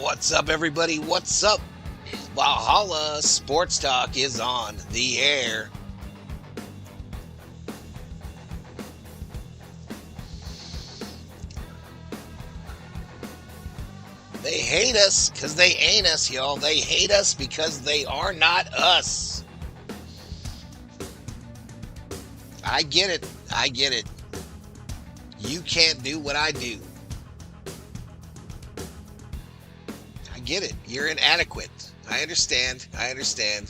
What's up, everybody? What's up? Valhalla Sports Talk is on the air. They hate us because they ain't us, y'all. They hate us because they are not us. I get it. I get it. You can't do what I do. I get it. You're inadequate. I understand. I understand.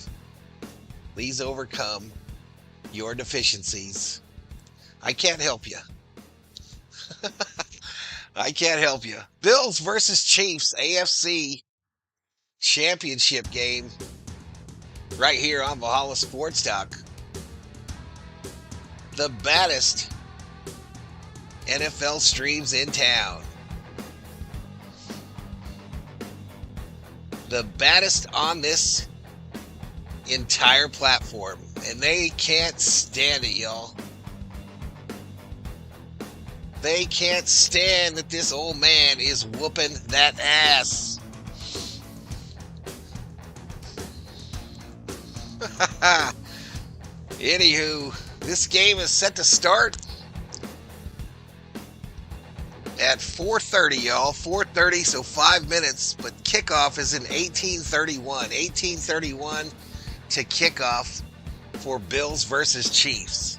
Please overcome your deficiencies. I can't help you. I can't help you. Bills versus Chiefs, AFC championship game right here on Valhalla Sports Talk. The baddest NFL streams in town. The baddest on this entire platform. And they can't stand it, y'all. They can't stand that this old man is whooping that ass. Anywho, this game is set to start at 4:30, y'all. 4:30, so 5 minutes. But kickoff is in 18:31. 18:31 to kickoff for Bills versus Chiefs.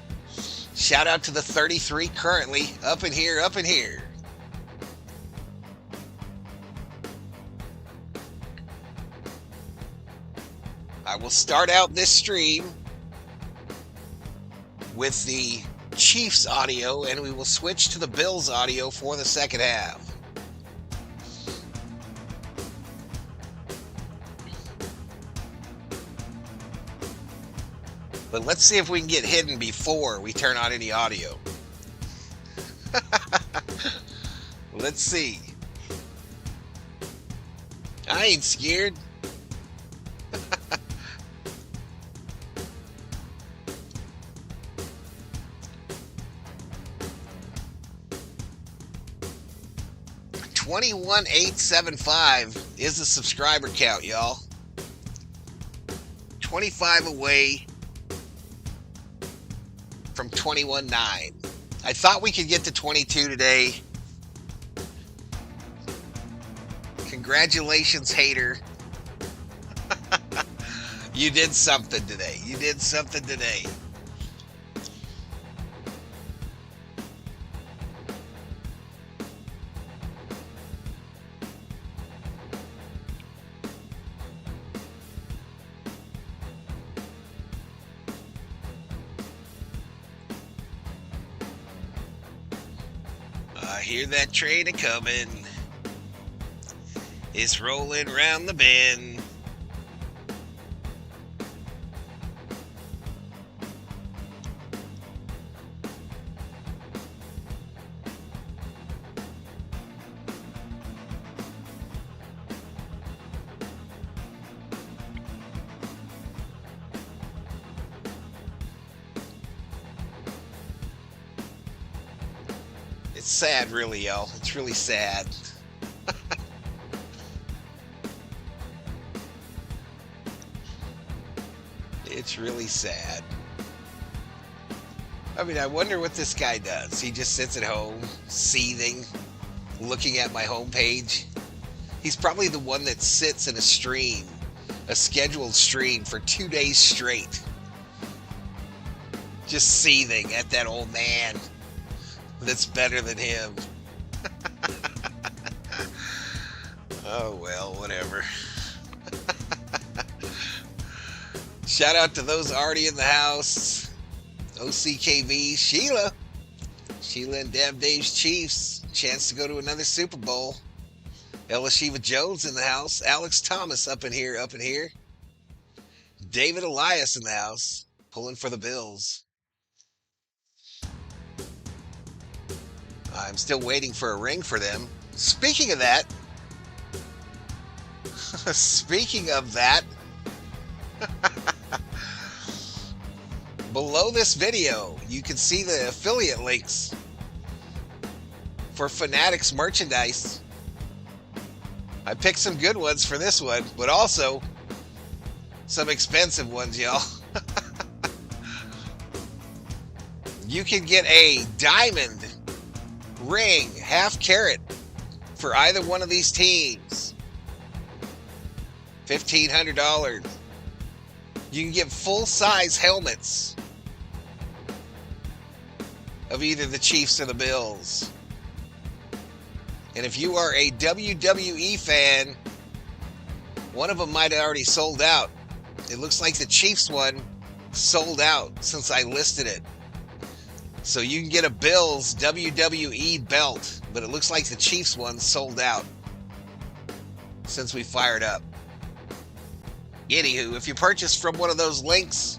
Shout out to the 33 currently up in here, up in here. I will start out this stream with the Chiefs audio, and we will switch to the Bills audio for the second half. But let's see if we can get hidden before we turn on any audio. Let's see. I ain't scared. $21,875 is the subscriber count, y'all. 25 away from 21.9. I thought we could get to 22 today. Congratulations, hater. You did something today. You did something today. I hear that train a-comin'. It's rolling round the bend. It's sad, really, y'all. It's really sad. It's really sad. I mean, I wonder what this guy does. He just sits at home, seething, looking at my homepage. He's probably the one that sits in a stream, a scheduled stream for 2 days straight, just seething at that old man that's better than him. Oh, well, whatever. Shout out to those already in the house. OCKV, Sheila and Dab Dave's Chiefs. Chance to go to another Super Bowl. Ella Shiva Jones in the house. Alex Thomas up in here, up in here. David Elias in the house, pulling for the Bills. I'm still waiting for a ring for them. Speaking of that, below this video, you can see the affiliate links for Fanatics merchandise. I picked some good ones for this one, but also some expensive ones, y'all. You can get a diamond ring, half carat, for either one of these teams. $1,500. You can get full-size helmets of either the Chiefs or the Bills. And if you are a WWE fan, one of them might have already sold out. It looks like the Chiefs one sold out since I listed it. So you can get a Bills WWE belt, but it looks like the Chiefs one sold out since we fired up. Anywho, if you purchase from one of those links,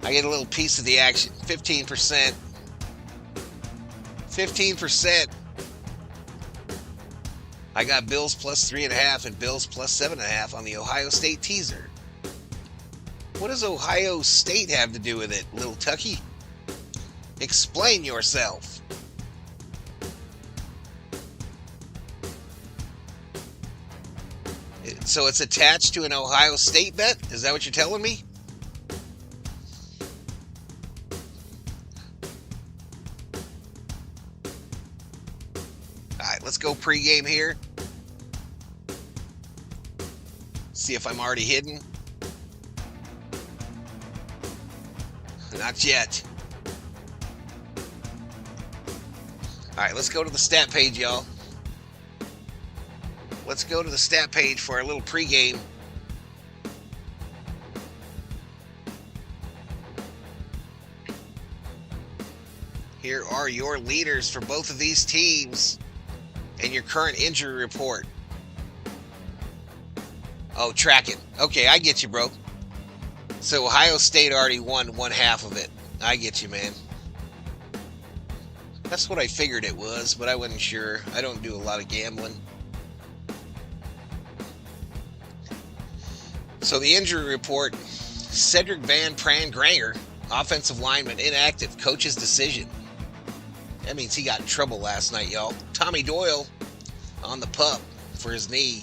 I get a little piece of the action. 15%. 15%. I got Bills plus 3.5 and Bills plus 7.5 on the Ohio State teaser. What does Ohio State have to do with it, little Tucky? Explain yourself. So it's attached to an Ohio State bet? Is that what you're telling me? All right, let's go pregame here. See if I'm already hidden. Not yet. All right, let's go to the stat page, y'all. Let's go to the stat page for our little pregame. Here are your leaders for both of these teams and your current injury report. Oh, tracking. Okay, I get you, bro. So Ohio State already won one half of it. I get you, man. That's what I figured it was, but I wasn't sure. I don't do a lot of gambling. So the injury report, Cedric Van Pran-Granger, offensive lineman, inactive, coach's decision. That means he got in trouble last night, y'all. Tommy Doyle on the pup for his knee.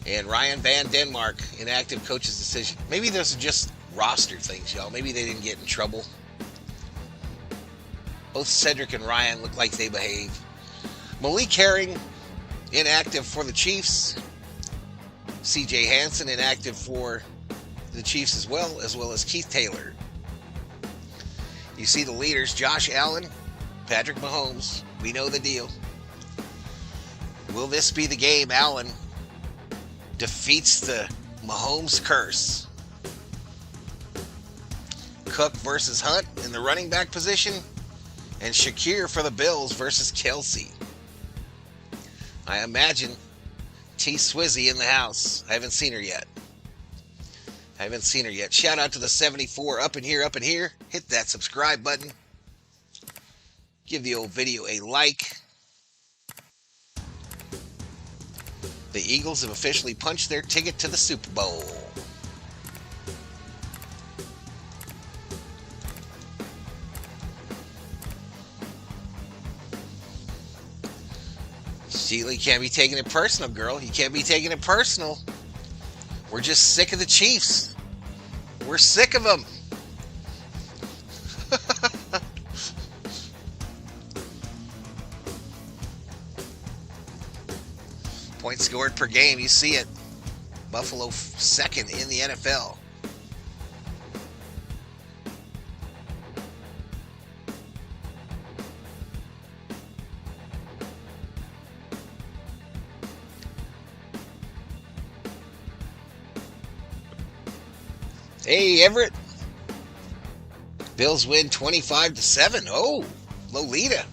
And Ryan Van Denmark, inactive, coach's decision. Maybe those are just roster things, y'all. Maybe they didn't get in trouble. Both Cedric and Ryan look like they behave. Malik Herring, inactive for the Chiefs. C.J. Hansen, inactive for the Chiefs as well as Keith Taylor. You see the leaders, Josh Allen, Patrick Mahomes. We know the deal. Will this be the game Allen defeats the Mahomes curse? Cook versus Hunt in the running back position. And Shakir for the Bills versus Kelsey. I imagine T. Swizzy in the house. I haven't seen her yet. Shout out to the 74 up in here. Hit that subscribe button. Give the old video a like. The Eagles have officially punched their ticket to the Super Bowl. Sheila, you can't be taking it personal, girl. You can't be taking it personal. We're just sick of the Chiefs. We're sick of them. Points scored per game. You see it. Buffalo second in the NFL. Hey, Everett. Bills win 25-7. Oh, Lolita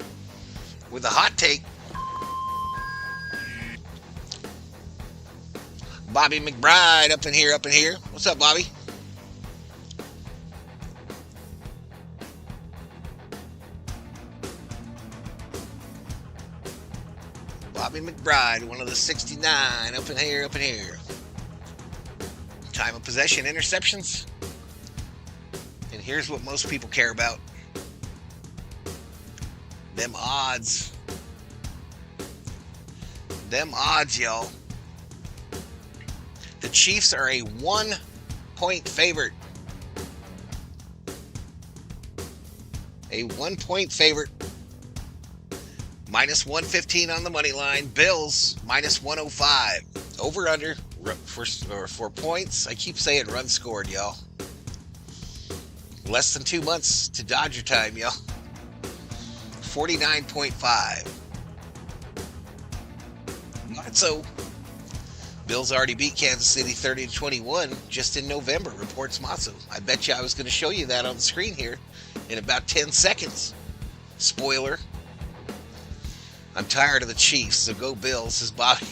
with a hot take. Bobby McBride up in here. What's up, Bobby? Bobby McBride, one of the 69 up in here. Time of possession, interceptions. And here's what most people care about. Them odds. Them odds, y'all. The Chiefs are a 1-point favorite. A 1-point favorite. Minus 115 on the money line. Bills, minus 105. Over under for points. I keep saying run scored, y'all. Less than 2 months to Dodger time, y'all. 49.5. Not so. Bills already beat Kansas City 30-21 just in November, reports Matzo. I bet you I was going to show you that on the screen here in about 10 seconds. Spoiler. I'm tired of the Chiefs, so go Bills, says Bobby.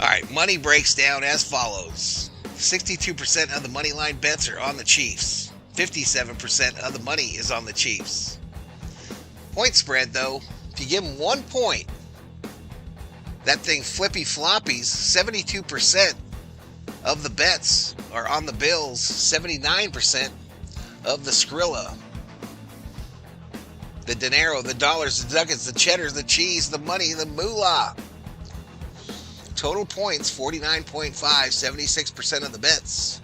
All right, money breaks down as follows. 62% of the money line bets are on the Chiefs. 57% of the money is on the Chiefs. Point spread, though, if you give them 1 point, that thing flippy floppies. 72% of the bets are on the Bills. 79% of the Skrilla. The dinero, the dollars, the ducats, the cheddars, the cheese, the money, the moolah. Total points, 49.5. 76% of the bets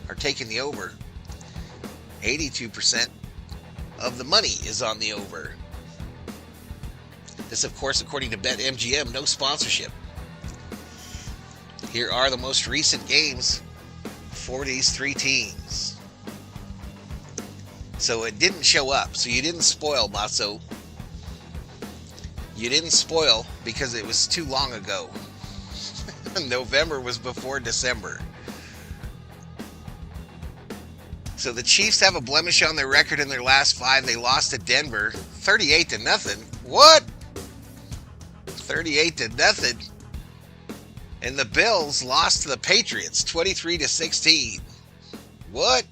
are taking the over. 82% of the money is on the over. This, of course, according to BetMGM, no sponsorship. Here are the most recent games for these three teams. So it didn't show up. So you didn't spoil, Basso. You didn't spoil because it was too long ago. November was before December. So the Chiefs have a blemish on their record in their last 5. They lost to Denver 38-0. What? 38-0. And the Bills lost to the Patriots 23-16. What?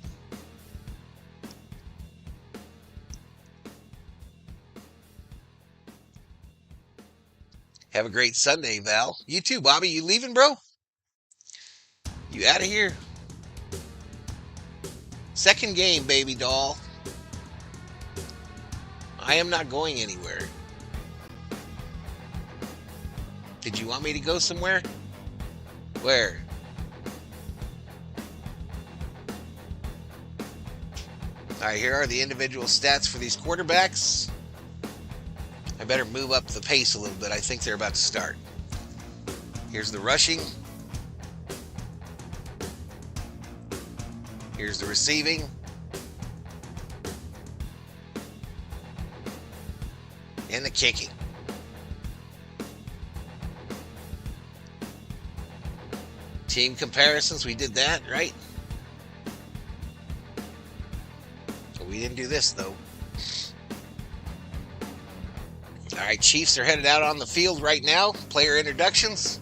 Have a great Sunday, Val. You too, Bobby. You leaving, bro? You out of here? Second game, baby doll. I am not going anywhere. Did you want me to go somewhere? Where? All right, here are the individual stats for these quarterbacks. I better move up the pace a little bit. I think they're about to start. Here's the rushing. Here's the receiving. And the kicking. Team comparisons, we did that, right? We didn't do this, though. All right, Chiefs are headed out on the field right now. Player introductions.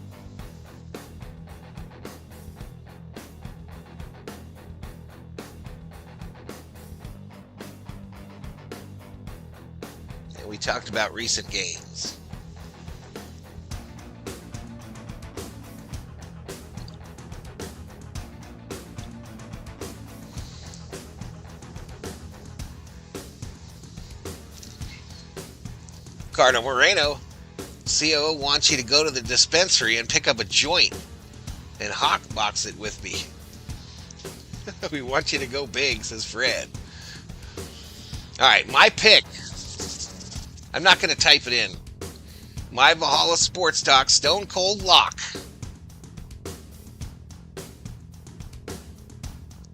And we talked about recent games. Cardo Moreno, COO wants you to go to the dispensary and pick up a joint and hotbox it with me. We want you to go big, says Fred. All right, my pick. I'm not going to type it in. My Valhalla Sports Talk Stone Cold Lock.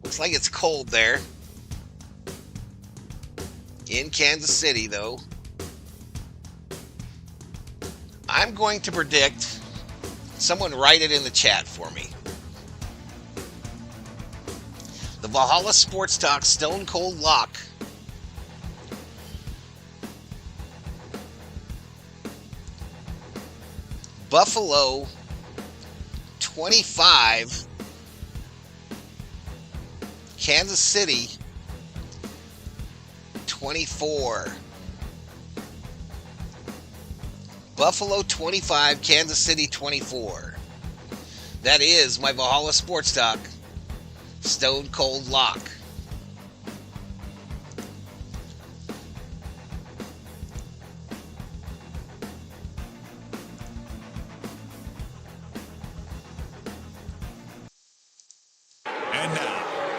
Looks like it's cold there. In Kansas City, though. I'm going to predict, someone write it in the chat for me. The Valhalla Sports Talk Stone Cold Lock. Buffalo 25. Kansas City 24. Buffalo 25, Kansas City 24. That is my Valhalla Sports Talk Stone Cold Lock.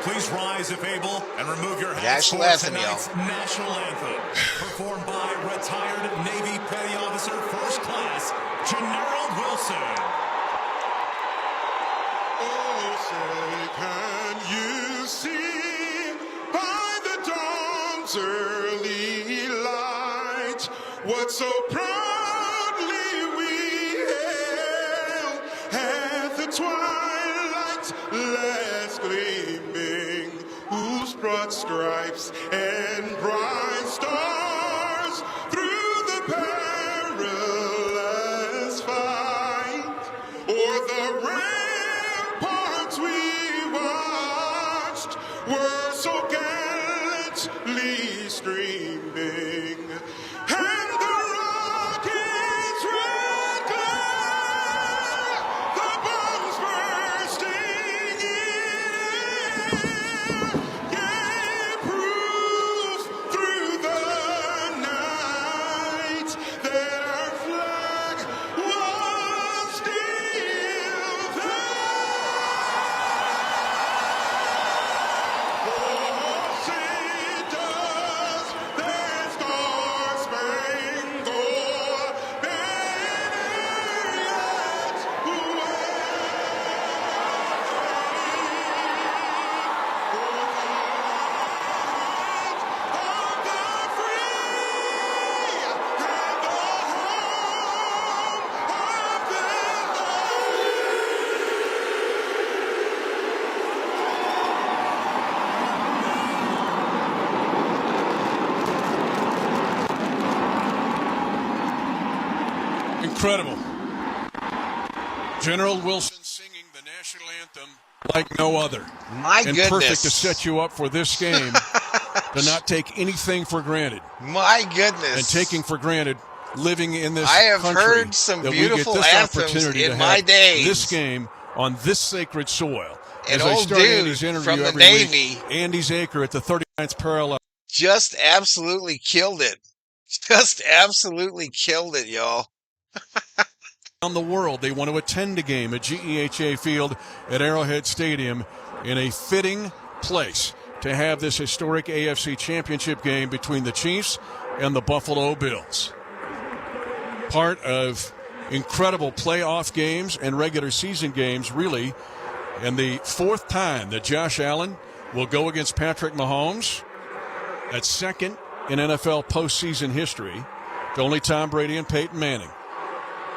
Please rise if able and remove your hats for tonight's national anthem, performed by retired Navy Petty Officer First Class General Wilson. Oh, say, can you see by the dawn's early light what so proudly we hailed at the twilight's last gleaming, whose broad stripes and bright stars through the perilous fight o'er the ramparts we watched were so gallantly streaming, and the rockets' red glare, the bombs bursting in air, gave proof through the night that our flag was still there. Oh, say does their star-spangled banner yet Incredible. General Wilson singing the national anthem like no other. My and goodness. Perfect to set you up for this game to not take anything for granted. My goodness. And taking for granted living in this I have country heard some that beautiful we get this anthems opportunity in to my have days. this game on this sacred soil. An As I old start dude Andy's interview from the every Navy week, Andy Zaker at the 39th parallel. just absolutely killed it. Just absolutely killed it, y'all. Around the world, they want to attend a game at GEHA Field at Arrowhead Stadium in a fitting place to have this historic AFC championship game between the Chiefs and the Buffalo Bills. Part of incredible playoff games and regular season games, really, and the fourth time that Josh Allen will go against Patrick Mahomes. That's second in NFL postseason history to only Tom Brady and Peyton Manning.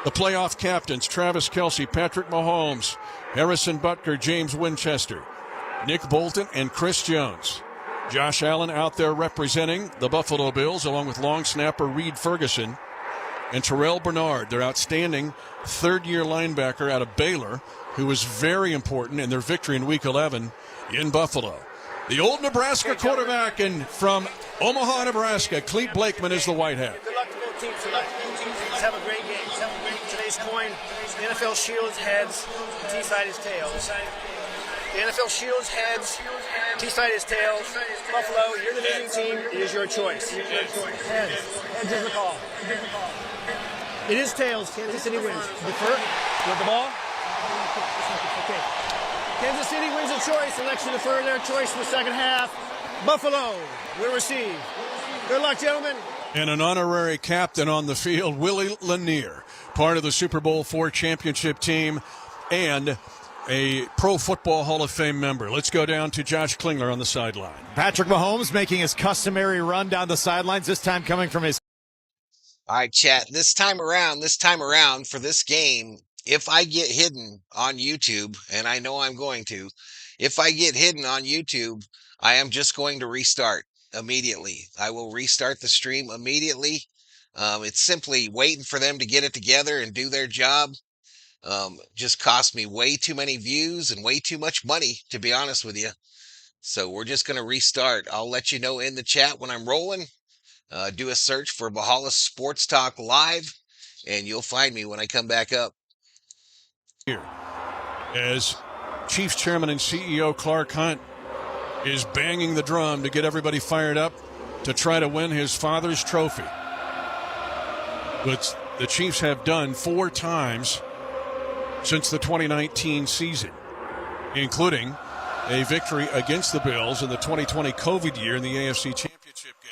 The playoff captains, Travis Kelce, Patrick Mahomes, Harrison Butker, James Winchester, Nick Bolton, and Chris Jones. Josh Allen out there representing the Buffalo Bills, along with long snapper Reed Ferguson and Terrell Bernard, their outstanding third-year linebacker out of Baylor, who was very important in their victory in Week 11 in Buffalo. The old Nebraska quarterback and from Omaha, Nebraska, Clete Blakeman is the white hat. Good luck to both teams tonight. Let's have a great game. Today's coin, the NFL Shields heads, T-side is tails. The NFL Shields heads, T-side is tails. Buffalo, you're the losing team. It is your choice. Heads. Heads is the call. It is tails. Kansas City wins. Defer. You want the ball? Okay. Kansas City wins a choice. Elects to defer their choice in the second half. Buffalo will receive. Good luck, gentlemen. And an honorary captain on the field, Willie Lanier, part of the Super Bowl IV championship team and a Pro Football Hall of Fame member. Let's go down to Josh Klingler on the sideline. Patrick Mahomes making his customary run down the sidelines, this time coming from his... All right, chat. This time around for this game, if I get hidden on YouTube, and I know I'm going to, if I get hidden on YouTube, I am just going to restart immediately. I will restart the stream immediately. It's simply waiting for them to get it together and do their job. Just cost me way too many views and way too much money, to be honest with you. So we're just going to restart. I'll let you know in the chat when I'm rolling. Do a search for Valhalla Sports Talk Live, and you'll find me when I come back up. Here, as Chiefs Chairman and CEO Clark Hunt is banging the drum to get everybody fired up to try to win his father's trophy, which the Chiefs have done 4 times since the 2019 season, including a victory against the Bills in the 2020 COVID year in the AFC Championship game.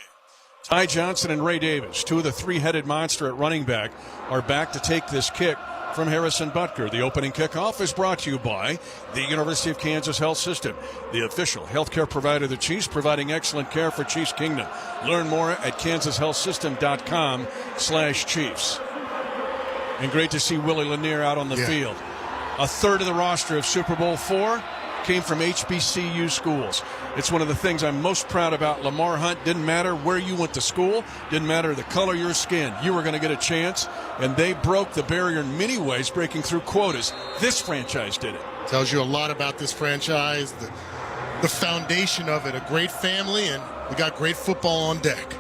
Ty Johnson and Ray Davis, two of the three-headed monster at running back, are back to take this kick from Harrison Butker. The opening kickoff is brought to you by the University of Kansas Health System, the official healthcare provider of the Chiefs, providing excellent care for Chiefs Kingdom. Learn more at kansashealthsystem.com/Chiefs. And great to see Willie Lanier out on the field. A third of the roster of Super Bowl IV came from HBCU schools. It's one of the things I'm most proud about Lamar Hunt. Didn't matter where you went to school, didn't matter the color of your skin, you were going to get a chance, and they broke the barrier in many ways, breaking through quotas. This franchise did it. Tells you a lot about this franchise, the foundation of it, a great family, and we got great football on deck.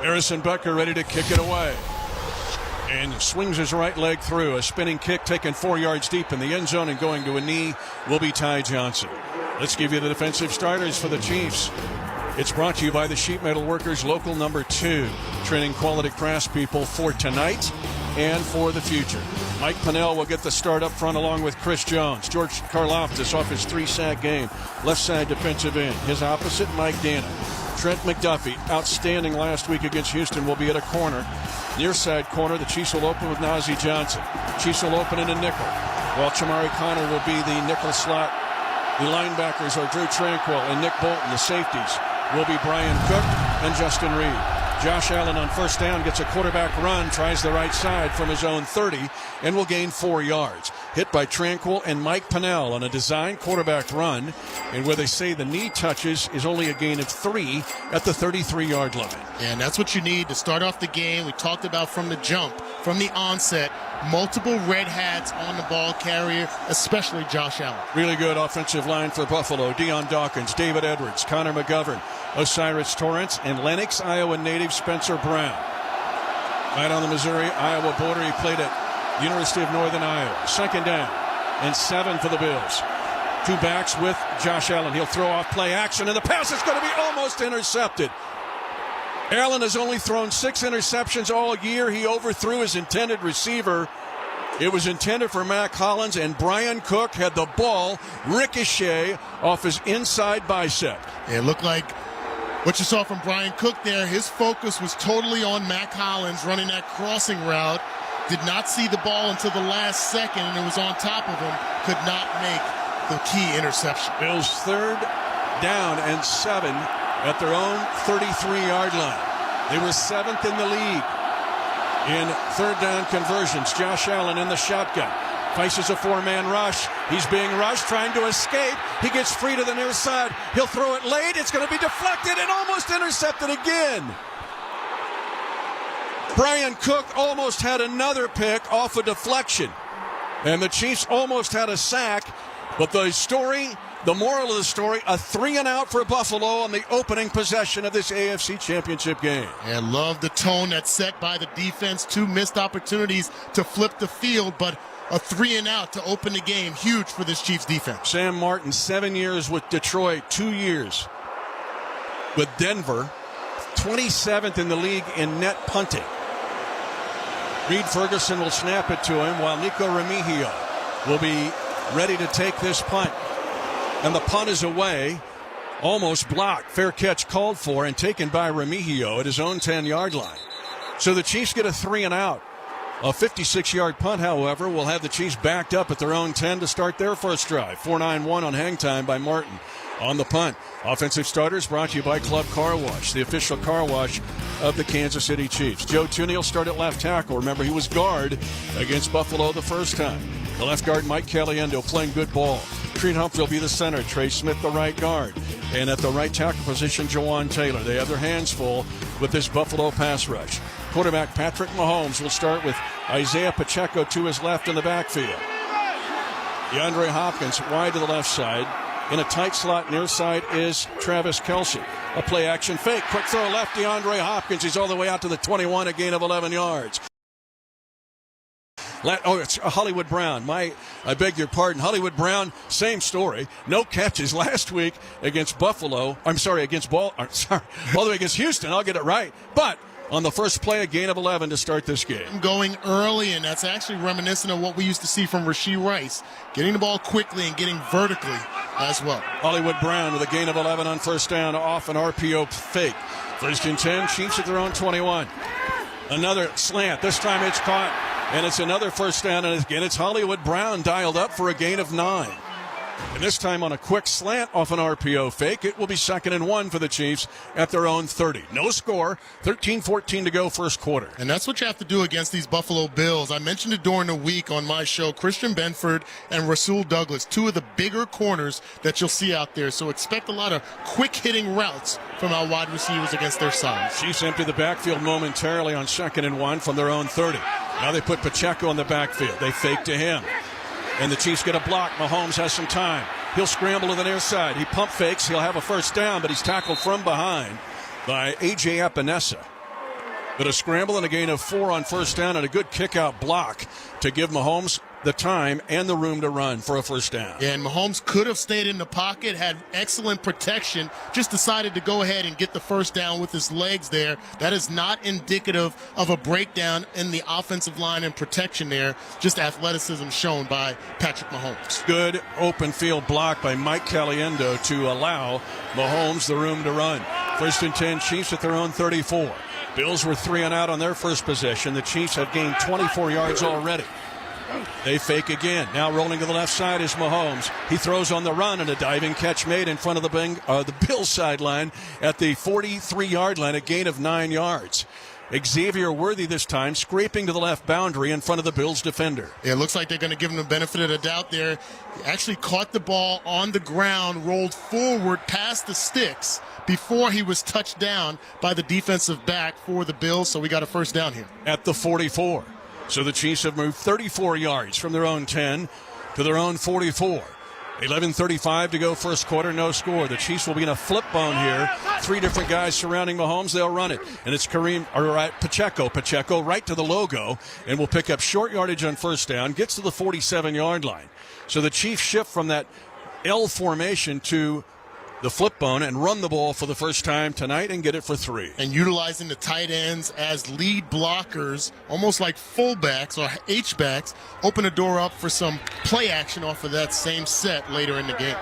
Harrison Butker ready to kick it away. And swings his right leg through. A spinning kick taken 4 yards deep in the end zone and going to a knee will be Ty Johnson. Let's give you the defensive starters for the Chiefs. It's brought to you by the Sheet Metal Workers Local Number 2, training quality craftspeople for tonight and for the future. Mike Pennell will get the start up front along with Chris Jones. George Karlaftis off his 3-sack game, left side defensive end. His opposite, Mike Dana. Trent McDuffie, outstanding last week against Houston, will be at a corner. Near side corner, the Chiefs will open with Najee Johnson. Chiefs will open in a nickel, while Chamari Connor will be the nickel slot. The linebackers are Drew Tranquill and Nick Bolton. The safeties will be Brian Cook and Justin Reed. Josh Allen on first down gets a quarterback run, tries the right side from his own 30, and will gain 4 yards. Hit by Tranquill and Mike Pennell on a design quarterback run, and where they say the knee touches is only a gain of 3 at the 33-yard line. And that's what you need to start off the game. We talked about from the jump, from the onset, multiple red hats on the ball carrier, especially Josh Allen. Really good offensive line for Buffalo. Deion Dawkins, David Edwards, Connor McGovern, Osiris Torrance, and Lenox, Iowa native Spencer Brown. Right on the Missouri-Iowa border, he played at University of Northern Iowa. Second down and 7 for the Bills. Two backs with Josh Allen. He'll throw off play action, and the pass is going to be almost intercepted. Allen has only thrown 6 interceptions all year. He overthrew his intended receiver. It was intended for Mac Hollins, and Brian Cook had the ball ricochet off his inside bicep. It looked like what you saw from Brian Cook there. His focus was totally on Mac Hollins running that crossing route. Did not see the ball until the last second, and it was on top of him. Could not make the key interception. Bills third down and 7 at their own 33-yard line. They were 7th in the league in third down conversions. Josh Allen in the shotgun. Faces a 4-man rush. He's being rushed, trying to escape. He gets free to the near side. He'll throw it late. It's going to be deflected and almost intercepted again. Brian Cook almost had another pick off a deflection. And the Chiefs almost had a sack. But the moral of the story, a 3-and-out for Buffalo on the opening possession of this AFC Championship game. And love the tone that's set by the defense. 2 missed opportunities to flip the field, but a 3-and-out to open the game. Huge for this Chiefs defense. Sam Martin, 7 years with Detroit, 2 years with Denver, 27th in the league in net punting. Reed Ferguson will snap it to him while Nico Remigio will be ready to take this punt. And the punt is away, almost blocked. Fair catch called for and taken by Remigio at his own 10-yard line. So the Chiefs get a 3-and-out. A 56-yard punt, however, will have the Chiefs backed up at their own 10 to start their first drive. 4.91 on hang time by Martin on the punt. Offensive starters brought to you by Club Car Wash, the official car wash of the Kansas City Chiefs. Joe Thuney will start at left tackle. Remember, he was guard against Buffalo the first time. The left guard, Mike Caliendo, playing good ball. Creed Humphrey will be the center. Trey Smith, the right guard. And at the right tackle position, Jawan Taylor. They have their hands full with this Buffalo pass rush. Quarterback Patrick Mahomes will start with Isaiah Pacheco to his left in the backfield. DeAndre Hopkins wide to the left side. In a tight slot near side is Travis Kelce. A play action fake. Quick throw left, DeAndre Hopkins. He's all the way out to the 21, a gain of 11 yards. It's Hollywood Brown. I beg your pardon. Hollywood Brown, same story. No catches last week against Buffalo. All the way against Houston. I'll get it right. But on the first play, a gain of 11 to start this game. Going early, and that's actually reminiscent of what we used to see from Rashee Rice, getting the ball quickly and getting vertically as well. Hollywood Brown with a gain of 11 on first down off an RPO fake. First and 10, Chiefs at their own 21. Another slant. This time it's caught, and it's another first down, and again it's Hollywood Brown dialed up for a gain of 9. And this time on a quick slant off an RPO fake, it will be 2nd and 1 for the Chiefs at their own 30. No score, 13-14 to go first quarter. And that's what you have to do against these Buffalo Bills. I mentioned it during the week on my show. Christian Benford and Rasul Douglas, two of the bigger corners that you'll see out there. So expect a lot of quick-hitting routes from our wide receivers against their size. Chiefs empty the backfield momentarily on 2nd and 1 from their own 30. Now they put Pacheco in the backfield. They fake to him. And the Chiefs get a block. Mahomes has some time. He'll scramble to the near side. He pump fakes. He'll have a first down, but he's tackled from behind by A.J. Epinesa. But a scramble and a gain of 4 on first down and a good kick-out block to give Mahomes the time and the room to run for a first down. Yeah, and Mahomes could have stayed in the pocket, had excellent protection, just decided to go ahead and get the first down with his legs there. That is not indicative of a breakdown in the offensive line and protection there, just athleticism shown by Patrick Mahomes. Good open field block by Mike Caliendo to allow Mahomes the room to run. First and 10, Chiefs at their own 34. Bills were 3 and out on their first possession. The Chiefs have gained 24 yards already. They fake again. Now rolling to the left side is Mahomes. He throws on the run and a diving catch made in front of the Bills sideline at the 43-yard line, a gain of 9 yards. Xavier Worthy this time scraping to the left boundary in front of the Bills defender. Yeah, it looks like they're going to give him the benefit of the doubt there. He actually caught the ball on the ground, rolled forward past the sticks before he was touched down by the defensive back for the Bills, so we got a first down here. At the 44. So the Chiefs have moved 34 yards from their own 10 to their own 44. 11:35 to go first quarter, no score. The Chiefs will be in a flip bone here. 3 different guys surrounding Mahomes. They'll run it. And it's Pacheco. Pacheco right to the logo and will pick up short yardage on first down. Gets to the 47-yard line. So the Chiefs shift from that L formation to the flip bone and run the ball for the first time tonight and get it for 3. And utilizing the tight ends as lead blockers, almost like fullbacks or H-backs, open the door up for some play action off of that same set later in the game.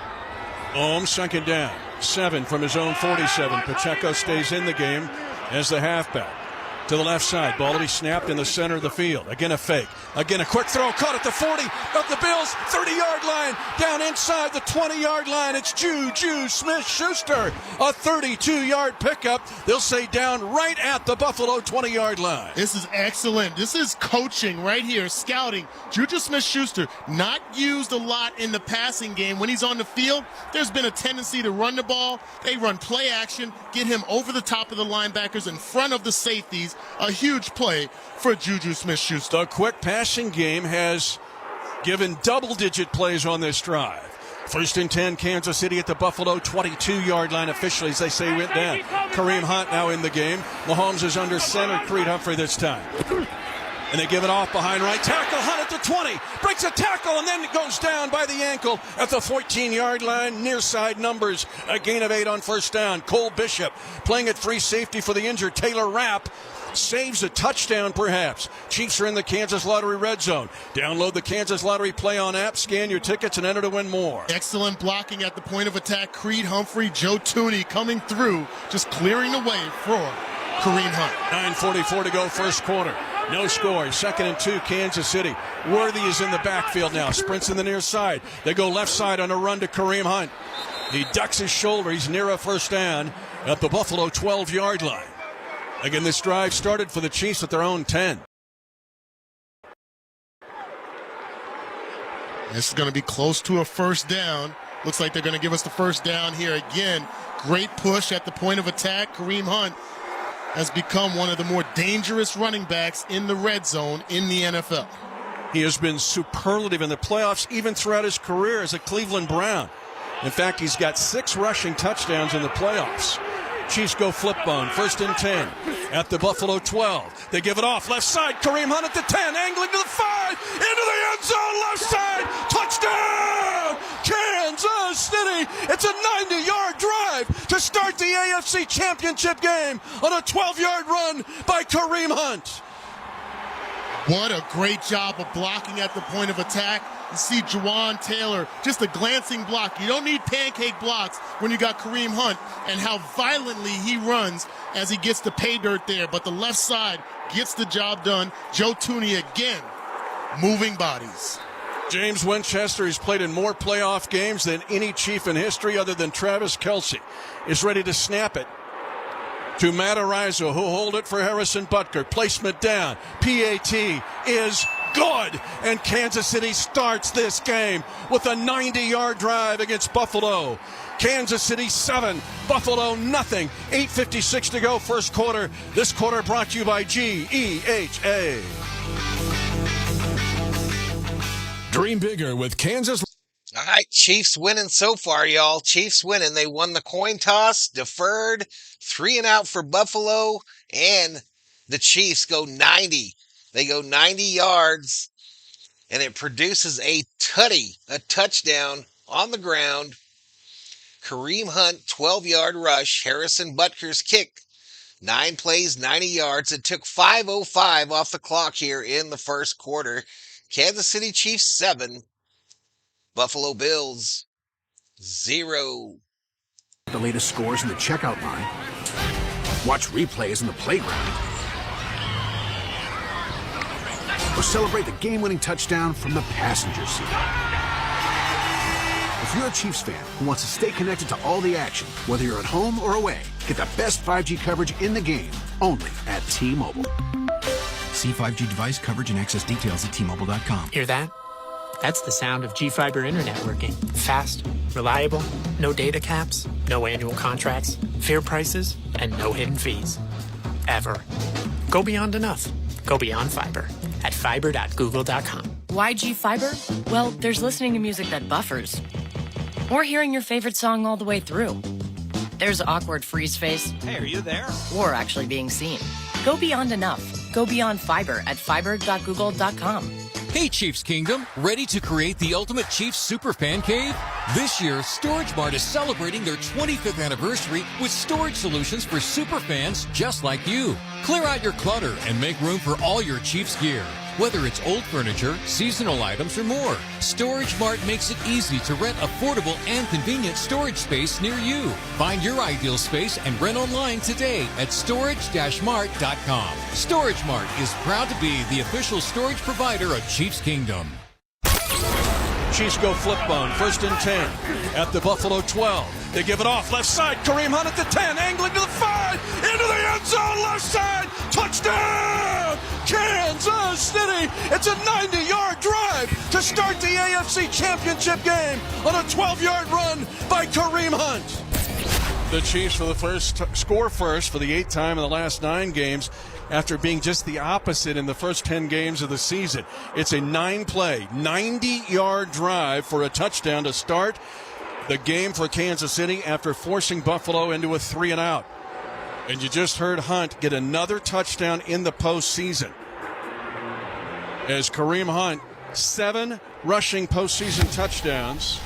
Mahomes 2nd down, 7 from his own 47. Pacheco stays in the game as the halfback. To the left side, ball to be snapped in the center of the field. Again a fake. Again a quick throw, caught at the 40 of the Bills, 30-yard line, down inside the 20-yard line. It's Juju Smith-Schuster, a 32-yard pickup. They'll say down right at the Buffalo 20-yard line. This is excellent. This is coaching right here, scouting. Juju Smith-Schuster, not used a lot in the passing game. When he's on the field, there's been a tendency to run the ball. They run play action, get him over the top of the linebackers in front of the safeties. A huge play for Juju Smith-Schuster. The quick passing game has given double-digit plays on this drive. First and 10, Kansas City at the Buffalo 22-yard line officially, as they say, went down. Kareem Hunt now in the game. Mahomes is under center. Creed Humphrey this time. And they give it off behind right tackle. Hunt at the 20. Breaks a tackle and then goes down by the ankle at the 14-yard line. Near side numbers. A gain of 8 on first down. Cole Bishop playing at free safety for the injured Taylor Rapp. Saves a touchdown, perhaps. Chiefs are in the Kansas Lottery red zone. Download the Kansas Lottery Play On app, scan your tickets, and enter to win more. Excellent blocking at the point of attack. Creed Humphrey, Joe Tooney coming through, just clearing the way for Kareem Hunt. 9:44 to go first quarter. No score. 2nd and 2, Kansas City. Worthy is in the backfield now. Sprints in the near side. They go left side on a run to Kareem Hunt. He ducks his shoulder. He's near a first down at the Buffalo 12-yard line. Again, this drive started for the Chiefs at their own 10. This is going to be close to a first down. Looks like they're going to give us the first down here again. Great push at the point of attack. Kareem Hunt has become one of the more dangerous running backs in the red zone in the NFL. He has been superlative in the playoffs, even throughout his career as a Cleveland Brown. In fact, he's got 6 rushing touchdowns in the playoffs. Chiefs go flip bone. 1st and 10 at the Buffalo 12. They give it off. Left side. Kareem Hunt at the 10. Angling to the 5. Into the end zone. Left side. Touchdown! Kansas City. It's a 90-yard drive to start the AFC Championship game on a 12-yard run by Kareem Hunt. What a great job of blocking at the point of attack. You see Juwan Taylor, just a glancing block. You don't need pancake blocks when you got Kareem Hunt, and how violently he runs as he gets the pay dirt there. But the left side gets the job done. Joe Thuney again, moving bodies. James Winchester, who's played in more playoff games than any Chief in history other than Travis Kelce, is ready to snap it to Matt Araiza, who'll hold it for Harrison Butker. Placement down. PAT is good. And Kansas City starts this game with a 90-yard drive against Buffalo. Kansas City 7, Buffalo nothing. 8:56 to go, first quarter. This quarter brought to you by GEHA. Dream bigger with Kansas. All right, Chiefs winning so far, y'all. Chiefs winning. They won the coin toss, deferred, 3 and out for Buffalo, and the Chiefs go 90. They go 90 yards, and it produces a touchdown on the ground. Kareem Hunt, 12-yard rush. Harrison Butker's kick, 9 plays, 90 yards. It took 5:05 off the clock here in the first quarter. Kansas City Chiefs 7. Buffalo Bills 0. The latest scores in the checkout line. Watch replays in the playground. Or celebrate the game-winning touchdown from the passenger seat. If you're a Chiefs fan who wants to stay connected to all the action, whether you're at home or away, get the best 5G coverage in the game, only at T-Mobile. See 5G device coverage and access details at T-Mobile.com. Hear that? That's the sound of G-Fiber internet working. Fast, reliable, no data caps, no annual contracts, fair prices, and no hidden fees. Ever. Go beyond enough. Go beyond fiber at fiber.google.com. Why G-Fiber? Well, there's listening to music that buffers. Or hearing your favorite song all the way through. There's awkward freeze face. Hey, are you there? Or actually being seen. Go beyond enough. Go beyond fiber at fiber.google.com. Hey Chiefs Kingdom, ready to create the ultimate Chiefs superfan cave? This year, Storage Mart is celebrating their 25th anniversary with storage solutions for superfans just like you. Clear out your clutter and make room for all your Chiefs gear. Whether it's old furniture, seasonal items, or more, Storage Mart makes it easy to rent affordable and convenient storage space near you. Find your ideal space and rent online today at storage-mart.com. Storage Mart is proud to be the official storage provider of Chiefs Kingdom. Chiefs go flip bone. 1st and 10 at the Buffalo 12. They give it off. Left side. Kareem Hunt at the 10. Angling to the 5. Into the end zone. Left side. Touchdown! Kansas City. It's a 90-yard drive to start the AFC Championship game on a 12-yard run by Kareem Hunt. The Chiefs score first for the 8th time in the last 9 games after being just the opposite in the first 10 games of the season. It's a 9-play, 90-yard drive for a touchdown to start the game for Kansas City after forcing Buffalo into a 3 and out. And you just heard Hunt get another touchdown in the postseason. As Kareem Hunt, 7 rushing postseason touchdowns.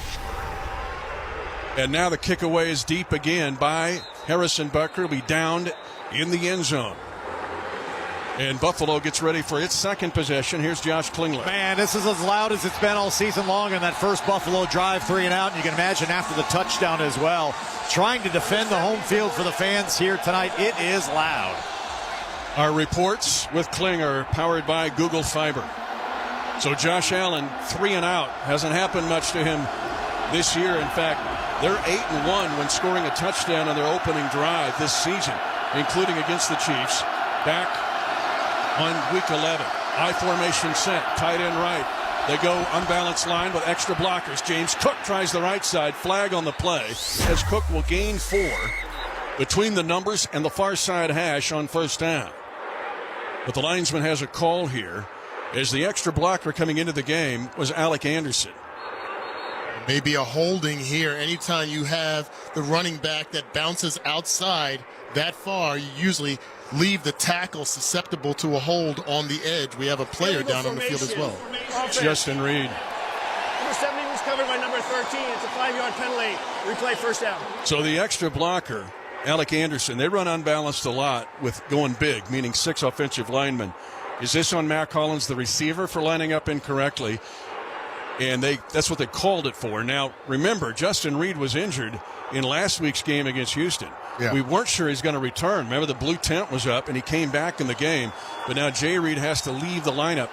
And now the kick away is deep again by Harrison Butker. Will be downed in the end zone. And Buffalo gets ready for its second possession. Here's Josh Klingler. Man, this is as loud as it's been all season long in that first Buffalo drive, 3 and out. And you can imagine after the touchdown as well. Trying to defend the home field for the fans here tonight. It is loud. Our reports with Klinger powered by Google Fiber. So Josh Allen, 3 and out. Hasn't happened much to him this year. In fact, they're 8-1 when scoring a touchdown on their opening drive this season, including against the Chiefs. Back on week 11. I formation set, tight end right. They go unbalanced line with extra blockers. James Cook tries the right side. Flag on the play as Cook will gain 4 between the numbers and the far side hash on first down. But the linesman has a call here as the extra blocker coming into the game was Alec Anderson. Maybe a holding here. Anytime you have the running back that bounces outside that far, you usually leave the tackle susceptible to a hold on the edge. We have a player down on the field as well. Justin Reed. Number 70 was covered by number 13. It's a 5-yard penalty. Replay first down. So the extra blocker, Alec Anderson, they run unbalanced a lot with going big, meaning 6 offensive linemen. Is this on Matt Collins, the receiver, for lining up incorrectly? And that's what they called it for. Now, remember, Justin Reed was injured in last week's game against Houston. Yeah. We weren't sure he's going to return. Remember, the blue tent was up, and he came back in the game. But now Jay Reed has to leave the lineup.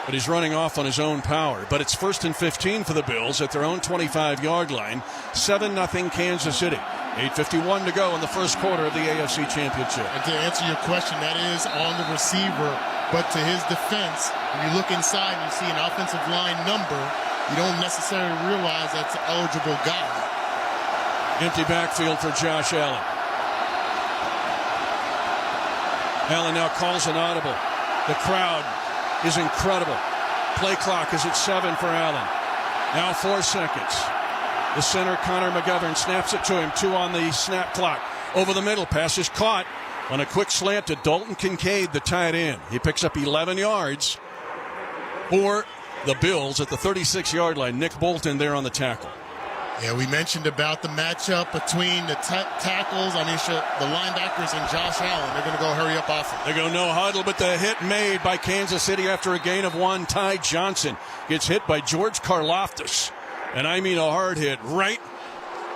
But he's running off on his own power. But it's 1st and 15 for the Bills at their own 25-yard line. 7-0 Kansas City. 8:51 to go in the first quarter of the AFC Championship. And to answer your question, that is on the receiver. But to his defense, when you look inside and you see an offensive line number, you don't necessarily realize that's an eligible guy. Empty backfield for Josh Allen. Allen now calls an audible. The crowd is incredible. Play clock is at 7 for Allen. Now 4 seconds. The center, Connor McGovern, snaps it to him. 2 on the snap clock. Over the middle, pass is caught on a quick slant to Dalton Kincaid, the tight end. He picks up 11 yards for the Bills at the 36-yard line. Nick Bolton there on the tackle. Yeah, we mentioned about the matchup between the tackles, the linebackers, and Josh Allen. They're going to go hurry up offense. They go no huddle, but the hit made by Kansas City after a gain of 1. Ty Johnson gets hit by George Karlaftis. And I mean a hard hit right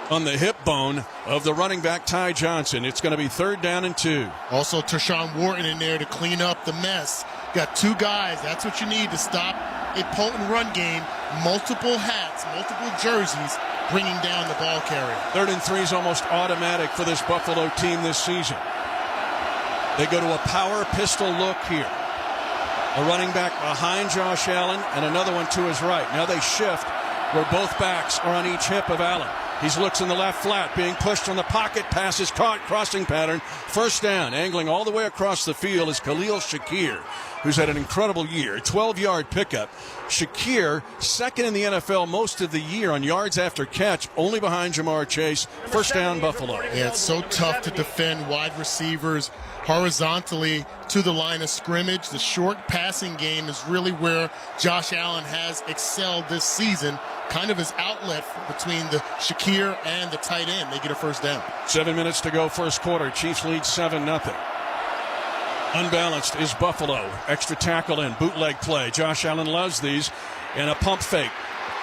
on the hip bone of the running back, Ty Johnson. It's going to be 3rd down and 2. Also, Tershawn Wharton in there to clean up the mess. Got 2 guys. That's what you need to stop a potent run game. Multiple hats, multiple jerseys, bringing down the ball carrier. 3rd and 3 is almost automatic for this Buffalo team this season. They go to a power pistol look here. A running back behind Josh Allen and another one to his right. Now they shift where both backs are on each hip of Allen. He looks in the left flat, being pushed from the pocket. Pass is caught, crossing pattern. 1st down, angling all the way across the field is Khalil Shakir, who's had an incredible year. 12-yard pickup. Shakir, 2nd in the NFL most of the year on yards after catch, only behind Jamar Chase. 1st down, Buffalo. Yeah, it's so tough to defend wide receivers horizontally to the line of scrimmage. The short passing game is really where Josh Allen has excelled this season. Kind of his outlet between the Shakir and the tight end. They get a 1st down. 7 minutes to go, first quarter. Chiefs lead 7-0. Unbalanced is Buffalo. Extra tackle in, bootleg play. Josh Allen loves these. And a pump fake.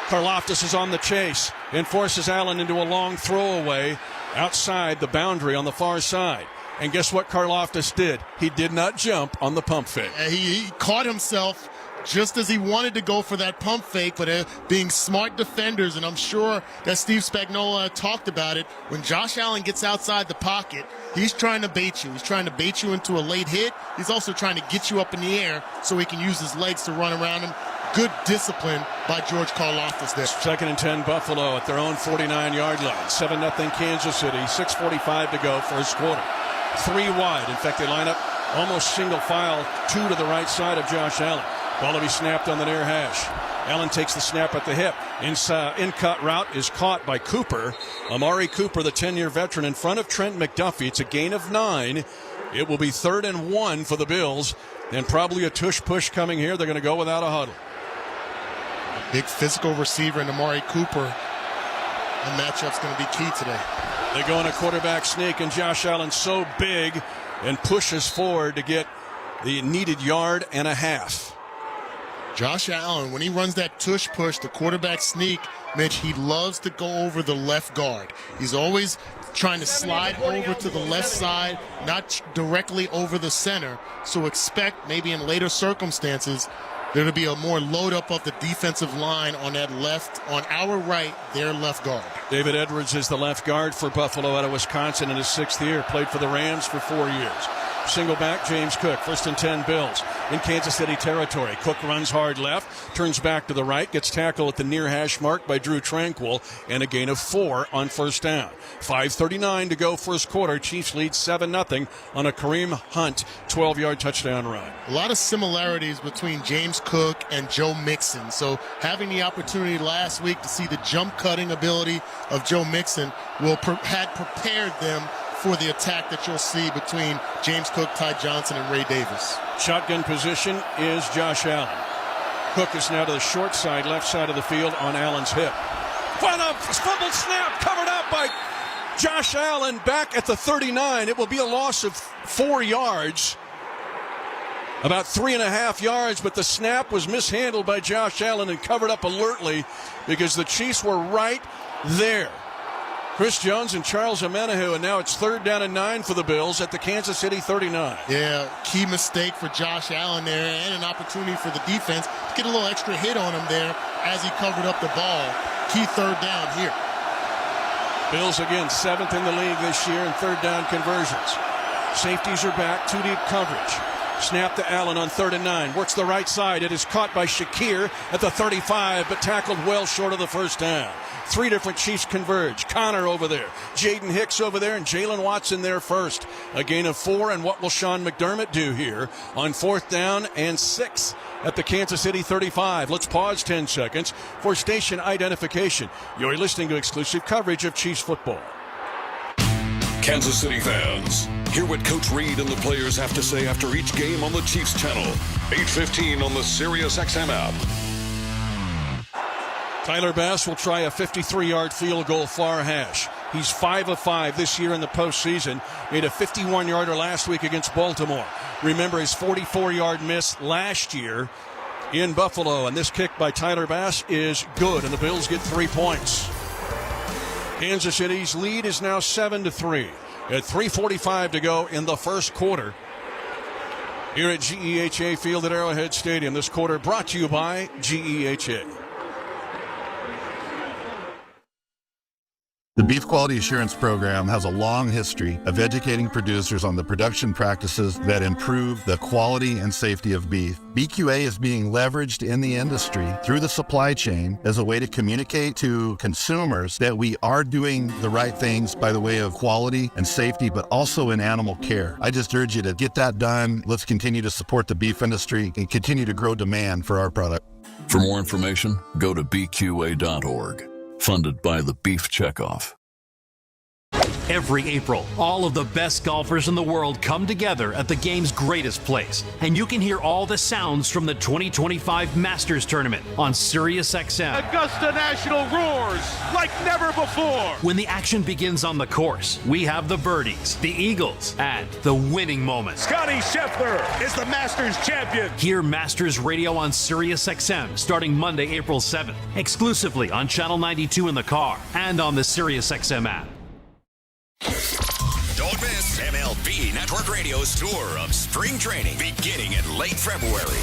Karlaftis is on the chase and forces Allen into a long throwaway outside the boundary on the far side. And guess what Karlaftis did? He did not jump on the pump fake. He caught himself just as he wanted to go for that pump fake, but being smart defenders, and I'm sure that Steve Spagnuolo talked about it, when Josh Allen gets outside the pocket, he's trying to bait you. He's trying to bait you into a late hit. He's also trying to get you up in the air so he can use his legs to run around him. Good discipline by George Karlaftis there. 2nd and 10 Buffalo at their own 49-yard line. 7-0 Kansas City. 6:45 to go, first quarter. 3 wide. In fact, they line up almost single file, 2 to the right side of Josh Allen. Ball to be snapped on the near hash. Allen takes the snap at the hip. In-cut route is caught by Cooper. Amari Cooper, the 10-year veteran, in front of Trent McDuffie. It's a gain of 9. It will be 3rd and 1 for the Bills. And probably a tush-push coming here. They're going to go without a huddle. Big physical receiver in Amari Cooper. The matchup's going to be key today. They go in a quarterback sneak, and Josh Allen so big and pushes forward to get the needed yard and a half. Josh Allen, when he runs that tush push, the quarterback sneak, Mitch, he loves to go over the left guard. He's always trying to slide over to the left side, not directly over the center. So expect maybe in later circumstances there to be a more load up of the defensive line on that left, on our right, their left guard. David Edwards is the left guard for Buffalo out of Wisconsin in his 6th year. Played for the Rams for 4 years. Single back, James Cook. 1st and 10 Bills in Kansas City territory. Cook runs hard left, turns back to the right, gets tackled at the near hash mark by Drew Tranquil, and a gain of 4 on 1st down. 5:39 to go first quarter. Chiefs lead 7-0 on a Kareem Hunt 12-yard touchdown run. A lot of similarities between James Cook and Joe Mixon. So having the opportunity last week to see the jump cutting ability of Joe Mixon had prepared them for the attack that you'll see between James Cook, Ty Johnson, and Ray Davis. Shotgun position is Josh Allen. Cook is now to the short side, left side of the field on Allen's hip. Fumble snap covered up by Josh Allen back at the 39. It will be a loss of 4 yards. About 3.5 yards, but the snap was mishandled by Josh Allen and covered up alertly because the Chiefs were right there. Chris Jones and Charles Omenihu, and now it's 3rd down and 9 for the Bills at the Kansas City 39. Yeah, key mistake for Josh Allen there, and an opportunity for the defense to get a little extra hit on him there as he covered up the ball. Key 3rd down here. Bills again 7th in the league this year in 3rd down conversions. Safeties are back, 2 deep coverage. Snap to Allen on 3rd and 9. Works the right side. It is caught by Shakir at the 35, but tackled well short of the 1st down. 3 different Chiefs converge. Connor over there, Jaden Hicks over there, and Jalen Watson there first. A gain of 4, and what will Sean McDermott do here on 4th down and 6 at the Kansas City 35? Let's pause 10 seconds for station identification. You're listening to exclusive coverage of Chiefs football. Kansas City fans, hear what Coach Reed and the players have to say after each game on the Chiefs channel. 8:15 on the SiriusXM app. Tyler Bass will try a 53-yard field goal far hash. He's 5 of 5 this year in the postseason. Made a 51-yarder last week against Baltimore. Remember his 44-yard miss last year in Buffalo. And this kick by Tyler Bass is good, and the Bills get 3 points. Kansas City's lead is now 7-3 at 3:45 to go in the first quarter. Here at GEHA Field at Arrowhead Stadium. This quarter brought to you by GEHA. The Beef Quality Assurance Program has a long history of educating producers on the production practices that improve the quality and safety of beef. BQA is being leveraged in the industry through the supply chain as a way to communicate to consumers that we are doing the right things by the way of quality and safety, but also in animal care. I just urge you to get that done. Let's continue to support the beef industry and continue to grow demand for our product. For more information, go to bqa.org. Funded by the Beef Checkoff. Every April, all of the best golfers in the world come together at the game's greatest place. And you can hear all the sounds from the 2025 Masters Tournament on SiriusXM. Augusta National roars like never before. When the action begins on the course, we have the birdies, the eagles, and the winning moments. Scotty Scheffler is the Masters champion. Hear Masters Radio on SiriusXM starting Monday, April 7th, exclusively on Channel 92 in the car and on the SiriusXM app. Don't miss MLB Network Radio's tour of spring training beginning in late February.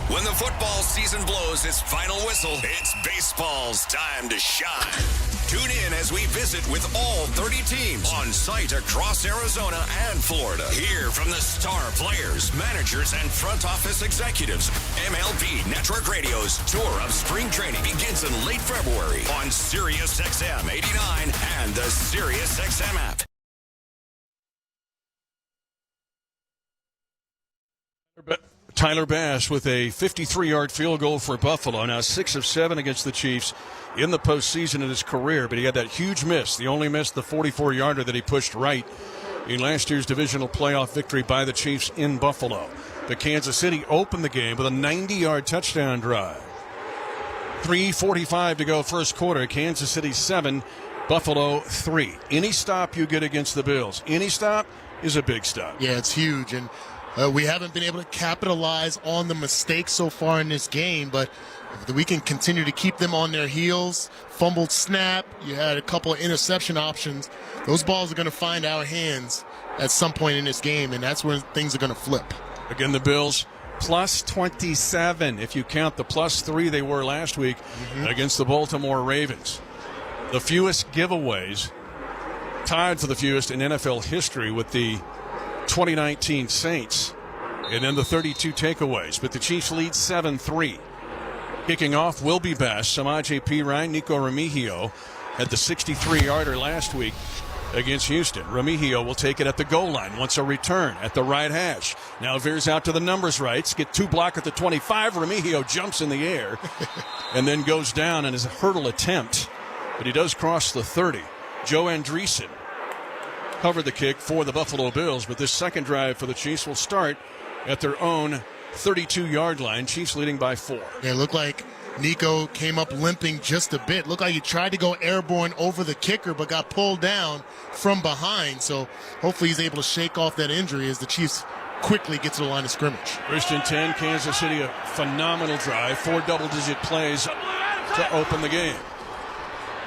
When the football season blows its final whistle, it's baseball's time to shine. Tune in as we visit with all 30 teams on site across Arizona and Florida. Hear from the star players, managers, and front office executives. MLB Network Radio's tour of spring training begins in late February on SiriusXM 89 and the SiriusXM app. Tyler Bass with a 53-yard field goal for Buffalo. Now 6 of 7 against the Chiefs in the postseason in his career, but he had that huge miss. The only miss, the 44-yarder that he pushed right in last year's divisional playoff victory by the Chiefs in Buffalo. The Kansas City opened the game with a 90-yard touchdown drive. 3:45 to go first quarter. Kansas City 7, Buffalo 3. Any stop you get against the Bills, any stop is a big stop. Yeah, it's huge, and we haven't been able to capitalize on the mistakes so far in this game, but if we can continue to keep them on their heels. Fumbled snap, you had a couple of interception options. Those balls are going to find our hands at some point in this game, and that's where things are going to flip. Again, the Bills plus 27, if you count the plus 3 they were last week against the Baltimore Ravens. The fewest giveaways, tied for the fewest in NFL history with the 2019 Saints. And then the 32 takeaways. But the Chiefs lead 7-3. Kicking off will be best. Samaje Perine, Nico Remigio had the 63-yarder last week against Houston. Remigio will take it at the goal line. Wants a return at the right hash. Now veers out to the numbers rights. Get 2 block at the 25. Remigio jumps in the air and then goes down in his hurdle attempt. But he does cross the 30. Joe Andreessen covered the kick for the Buffalo Bills. But this second drive for the Chiefs will start at their own 32-yard line. Chiefs leading by 4. Yeah, it looked like Nico came up limping just a bit. Looked like he tried to go airborne over the kicker, but got pulled down from behind. So hopefully he's able to shake off that injury as the Chiefs quickly get to the line of scrimmage. First and 10, Kansas City, a phenomenal drive. 4 double-digit plays to open the game.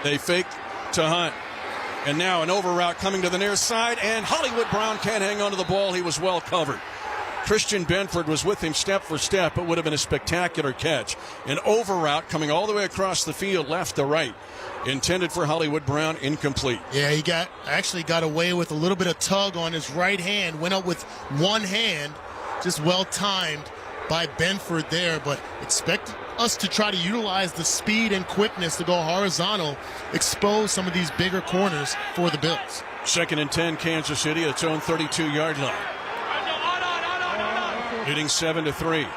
They fake to Hunt. And now an over route coming to the near side, and Hollywood Brown can't hang on to the ball. He was well covered. Christian Benford was with him step for step. It would have been a spectacular catch. An over route coming all the way across the field, left to right. Intended for Hollywood Brown, incomplete. Yeah, he actually got away with a little bit of tug on his right hand. Went up with one hand, just well timed by Benford there. But expect us to try to utilize the speed and quickness to go horizontal, expose some of these bigger corners for the Bills. Second and 10, Kansas City, its own 32-yard line. Leading 7-3.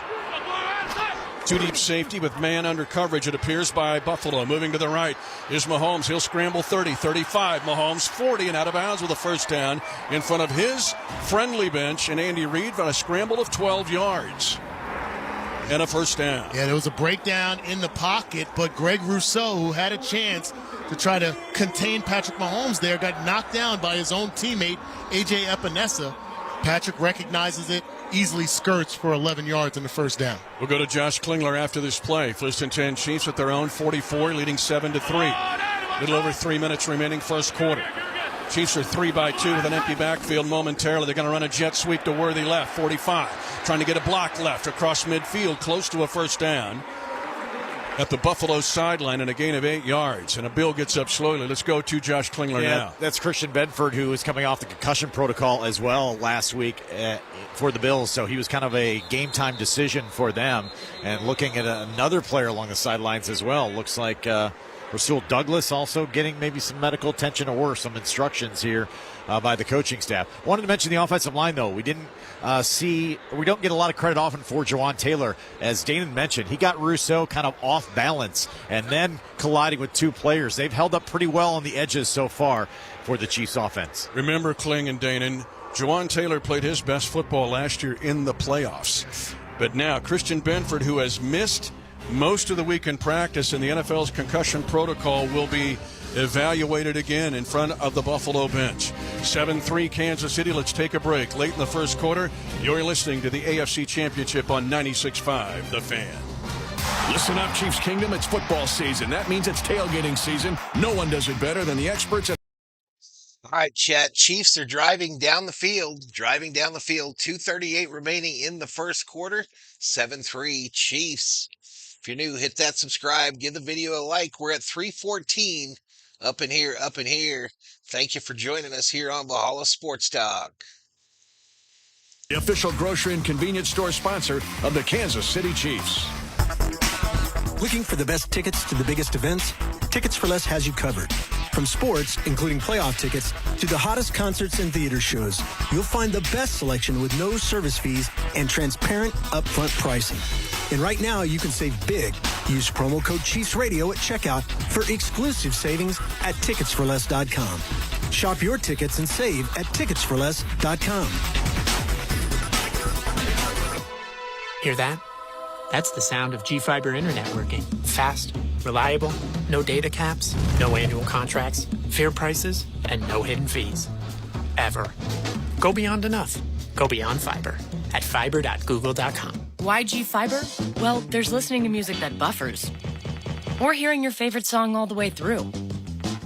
2 deep safety with man under coverage, it appears, by Buffalo. Moving to the right is Mahomes. He'll scramble 30, 35. Mahomes 40 and out of bounds with a first down in front of his friendly bench. And Andy Reid on a scramble of 12 yards. And a first down. Yeah, there was a breakdown in the pocket, but Greg Rousseau, who had a chance to try to contain Patrick Mahomes there, got knocked down by his own teammate, A.J. Epinesa. Patrick recognizes it, easily skirts for 11 yards in the first down. We'll go to Josh Klingler after this play. First and 10, Chiefs at their own 44, leading 7-3. Little over 3 minutes remaining first quarter. Chiefs are 3-2 with an empty backfield momentarily. They're going to run a jet sweep to Worthy left, 45. Trying to get a block left across midfield, close to a first down. At the Buffalo sideline and a gain of 8 yards. And a Bill gets up slowly. Let's go to Josh Klingler now. That's Christian Benford, who is coming off the concussion protocol as well last week for the Bills. So he was kind of a game-time decision for them. And looking at another player along the sidelines as well. Looks like Rasul Douglas also getting maybe some medical attention or some instructions here by the coaching staff. Wanted to mention the offensive line, though. We don't get a lot of credit often for Jawan Taylor. As Danon mentioned, he got Rousseau kind of off balance and then colliding with 2 players. They've held up pretty well on the edges so far for the Chiefs offense. Remember, Kling and Danon, Jawan Taylor played his best football last year in the playoffs. But now Christian Benford, who has missed most of the week in practice in the NFL's concussion protocol, will be evaluated again in front of the Buffalo bench. 7-3 Kansas City. Let's take a break. Late in the first quarter, you're listening to the AFC Championship on 96.5 The Fan. Listen up, Chiefs Kingdom. It's football season. That means it's tailgating season. No one does it better than the experts at... All right, chat. Chiefs are driving down the field. 2:38 remaining in the first quarter. 7-3 Chiefs. If you're new, hit that subscribe. Give the video a like. We're at 314. Up in here. Thank you for joining us here on Valhalla Sports Talk. The official grocery and convenience store sponsor of the Kansas City Chiefs. Looking for the best tickets to the biggest events? Tickets for Less has you covered. From sports, including playoff tickets, to the hottest concerts and theater shows, you'll find the best selection with no service fees and transparent upfront pricing. And right now, you can save big. Use promo code ChiefsRadio at checkout for exclusive savings at ticketsforless.com. Shop your tickets and save at ticketsforless.com. Hear that? That's the sound of G-Fiber internet working. Fast, reliable, no data caps, no annual contracts, fair prices, and no hidden fees. Ever. Go beyond enough. Go beyond fiber at fiber.google.com. Why G-Fiber? Well, there's listening to music that buffers. Or hearing your favorite song all the way through.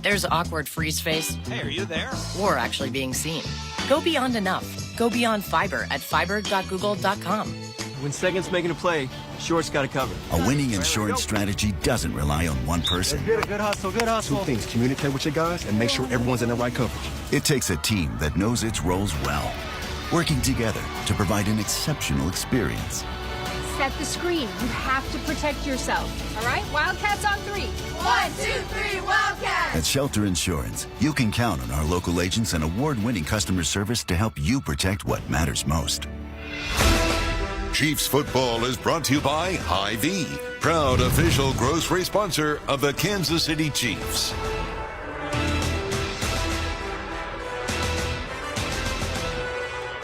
There's awkward freeze face. Hey, are you there? Or actually being seen. Go beyond enough. Go beyond fiber at fiber.google.com. When Second's making a play, Short's got it covered. A winning insurance strategy doesn't rely on one person. Good hustle, good hustle. Two things: communicate with your guys and make sure everyone's in the right coverage. It takes a team that knows its roles well. working together to provide an exceptional experience. Set the screen. You have to protect yourself. All right? Wildcats on 3. 1, 2, 3, Wildcats! At Shelter Insurance, you can count on our local agents and award-winning customer service to help you protect what matters most. Chiefs football is brought to you by Hy-Vee, proud official grocery sponsor of the Kansas City Chiefs.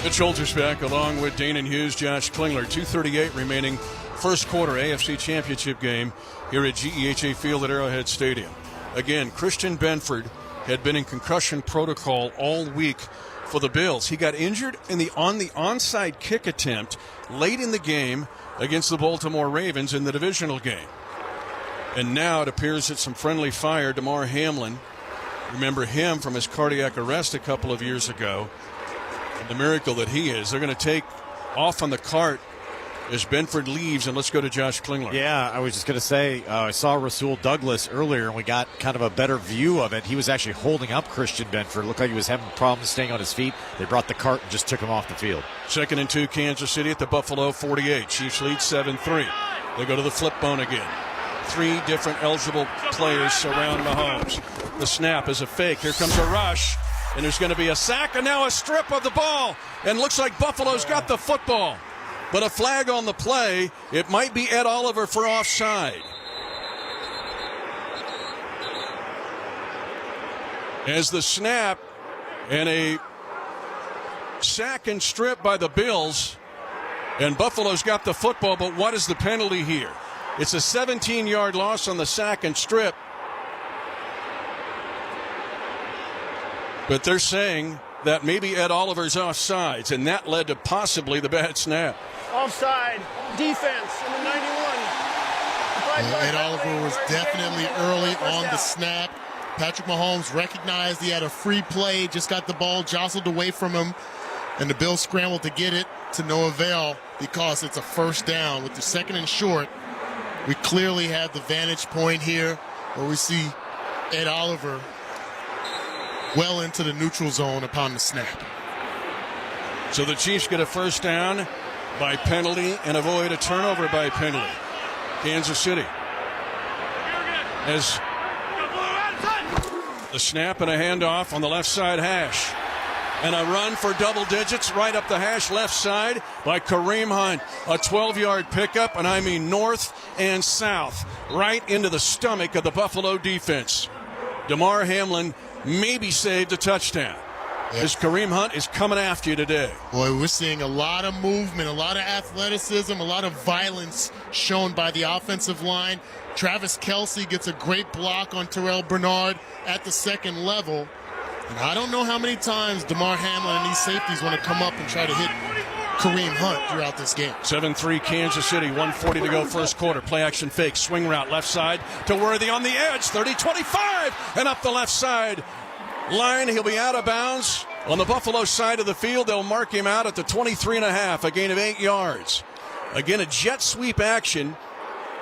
Good shoulders back along with Dane and Hughes, Josh Klingler. 2:38 remaining first quarter AFC Championship game here at GEHA Field at Arrowhead Stadium. Again, Christian Benford had been in concussion protocol all week for the Bills. He got injured on the onside kick attempt late in the game against the Baltimore Ravens in the divisional game. And now it appears that some friendly fire, Damar Hamlin, remember him from his cardiac arrest a couple of years ago, the miracle that he is. They're going to take off on the cart as Benford leaves, and let's go to Josh Klingler. Yeah, I was just going to say, I saw Rasul Douglas earlier, and we got kind of a better view of it. He was actually holding up Christian Benford. Looked like he was having problems staying on his feet. They brought the cart and just took him off the field. 2nd and 2, Kansas City at the Buffalo 48. Chiefs lead 7-3. They go to the flip bone again. 3 different eligible players surround Mahomes. The snap is a fake. Here comes a rush. And there's going to be a sack and now a strip of the ball. And looks like Buffalo's got the football. But a flag on the play. It might be Ed Oliver for offside. As the snap and a sack and strip by the Bills. And Buffalo's got the football, but what is the penalty here? It's a 17-yard loss on the sack and strip. But they're saying that maybe Ed Oliver's offsides, and that led to possibly the bad snap. Offside, defense in the 91. Ed Oliver was definitely early on the snap. Patrick Mahomes recognized he had a free play, just got the ball jostled away from him, and the Bills scrambled to get it to no avail because it's a first down. With the 2nd and short, we clearly have the vantage point here where we see Ed Oliver well into the neutral zone upon the snap. So the Chiefs get a first down by penalty and avoid a turnover by penalty. Kansas City as the snap and a handoff on the left side hash. And a run for double digits right up the hash left side by Kareem Hunt. A 12-yard pickup, and I mean north and south, right into the stomach of the Buffalo defense. Damar Hamlin maybe saved a touchdown. As Kareem Hunt is coming after you today. Boy, we're seeing a lot of movement, a lot of athleticism, a lot of violence shown by the offensive line. Travis Kelce gets a great block on Terrell Bernard at the 2nd level. And I don't know how many times Damar Hamlin and these safeties want to come up and try to hit Kareem Hunt throughout this game. 7-3 Kansas City, 1:40 to go first quarter. Play action fake, swing route left side to Worthy on the edge, 30-25, and up the left side line. He'll be out of bounds on the Buffalo side of the field. They'll mark him out at the 23.5, a gain of 8 yards. Again, a jet sweep action.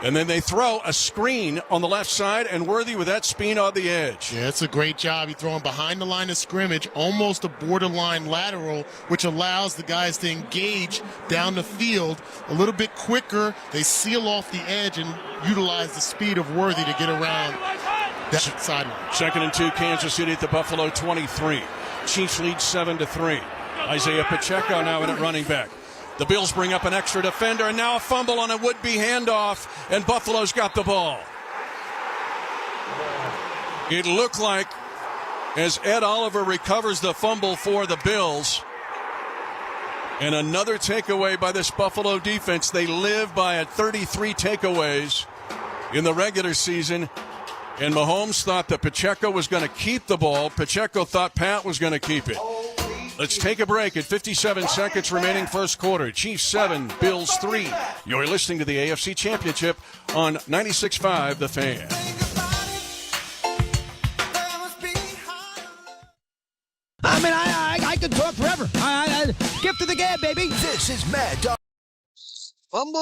And then they throw a screen on the left side, and Worthy with that speed on the edge. Yeah, it's a great job. He's throwing behind the line of scrimmage, almost a borderline lateral, which allows the guys to engage down the field a little bit quicker. They seal off the edge and utilize the speed of Worthy to get around that sideline. 2nd and 2, Kansas City at the Buffalo 23. Chiefs lead 7-3. Isaiah Pacheco now in at running back. The Bills bring up an extra defender, and now a fumble on a would-be handoff, and Buffalo's got the ball. It looked like as Ed Oliver recovers the fumble for the Bills, and another takeaway by this Buffalo defense. They live by at 33 takeaways in the regular season, and Mahomes thought that Pacheco was going to keep the ball. Pacheco thought Pat was going to keep it. Let's take a break at 57 seconds remaining first quarter. Chiefs 7, Bills 3. You're listening to the AFC Championship on 96.5 The Fan. I mean, I could talk forever. Gift of the gab, baby. This is Mad Dog. Fumble!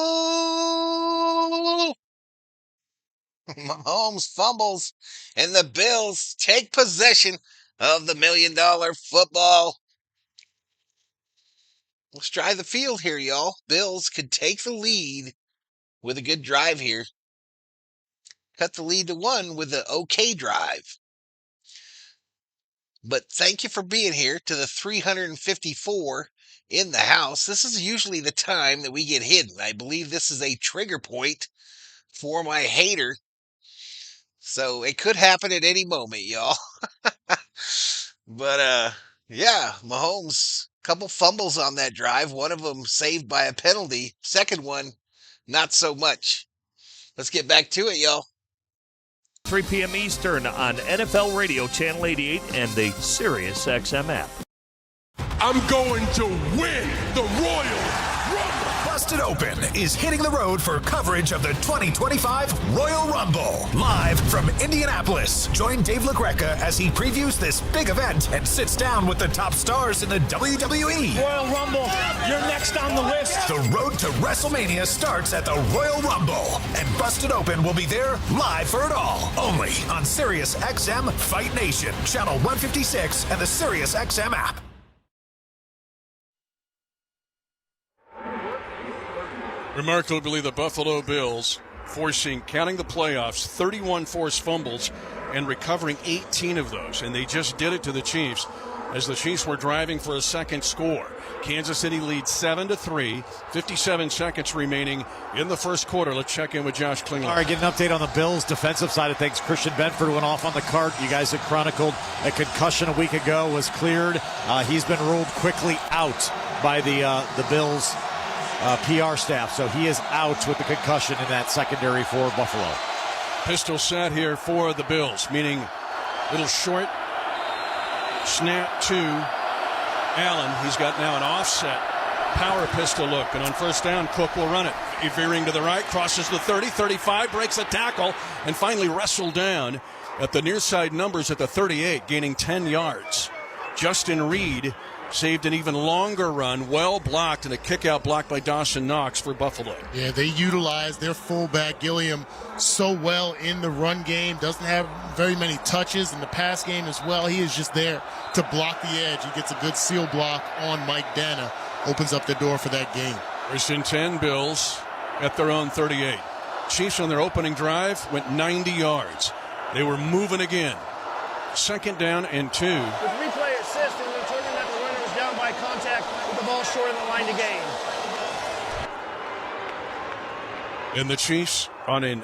Mahomes fumbles, and the Bills take possession of the $1 million football. Let's drive the field here, y'all. Bills could take the lead with a good drive here. Cut the lead to 1 with an okay drive. But thank you for being here to the 354 in the house. This is usually the time that we get hidden. I believe this is a trigger point for my hater. So it could happen at any moment, y'all. But, yeah, Mahomes, couple fumbles on that drive. One of them saved by a penalty. Second one, not so much. Let's get back to it, y'all. 3 p.m. Eastern on NFL Radio Channel 88 and the Sirius XM app. I'm going to win the Royal Rumble. Busted Open is hitting the road for coverage of the 2025 Royal Rumble. Live from Indianapolis. Join Dave LaGreca as he previews this big event and sits down with the top stars in the WWE. Royal Rumble, you're next on the list. The road to WrestleMania starts at the Royal Rumble, and Busted Open will be there live for it all. Only on Sirius XM Fight Nation, Channel 156, and the Sirius XM app. Remarkably, the Buffalo Bills counting the playoffs, 31 forced fumbles and recovering 18 of those. And they just did it to the Chiefs as the Chiefs were driving for a second score. Kansas City leads 7-3, 57 seconds remaining in the first quarter. Let's check in with Josh Klingler. All right, get an update on the Bills' defensive side of things. Christian Benford went off on the cart. You guys had chronicled a concussion a week ago, was cleared. He's been ruled quickly out by the Bills' PR staff, so he is out with the concussion in that secondary for Buffalo. Pistol set here for the Bills, meaning little short snap to Allen. He's got now an offset power pistol look, and on first down, Cook will run it. Veering to the right, crosses the 30, 35, breaks a tackle, and finally wrestled down at the near side numbers at the 38, gaining 10 yards. Justin Reed saved an even longer run, well blocked, and a kick-out block by Dawson Knox for Buffalo. Yeah, they utilize their fullback, Gilliam, so well in the run game. Doesn't have very many touches in the pass game as well. He is just there to block the edge. He gets a good seal block on Mike Dana. Opens up the door for that game. First and 10, Bills at their own 38. Chiefs on their opening drive went 90 yards. They were moving again. Second down and 2. With replay assist and determined that the runner was down by contact with the ball short of the line to gain. And the Chiefs on an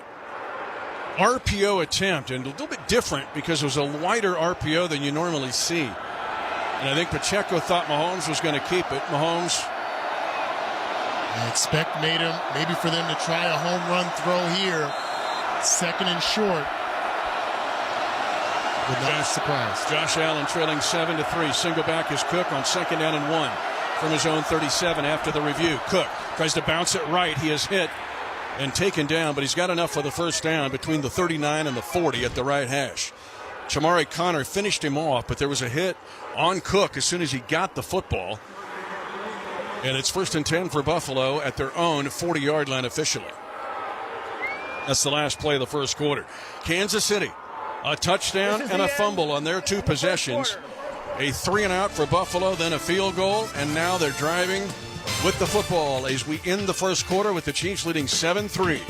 RPO attempt, and a little bit different because it was a wider RPO than you normally see. And I think Pacheco thought Mahomes was going to keep it. Mahomes. I expect maybe for them to try a home run throw here. Second and short. Would not be surprised. Josh Allen trailing 7-3. Single back is Cook on second down and 1 from his own 37 after the review. Cook tries to bounce it right. He is hit and taken down, but he's got enough for the first down between the 39 and the 40 at the right hash. Chamari Connor finished him off, but there was a hit on Cook as soon as he got the football. And it's first and 10 for Buffalo at their own 40-yard line officially. That's the last play of the first quarter. Kansas City, a touchdown and a fumble on their 2 possessions. A 3-and-out for Buffalo, then a field goal, and now they're driving with the football as we end the first quarter with the Chiefs leading 7-3.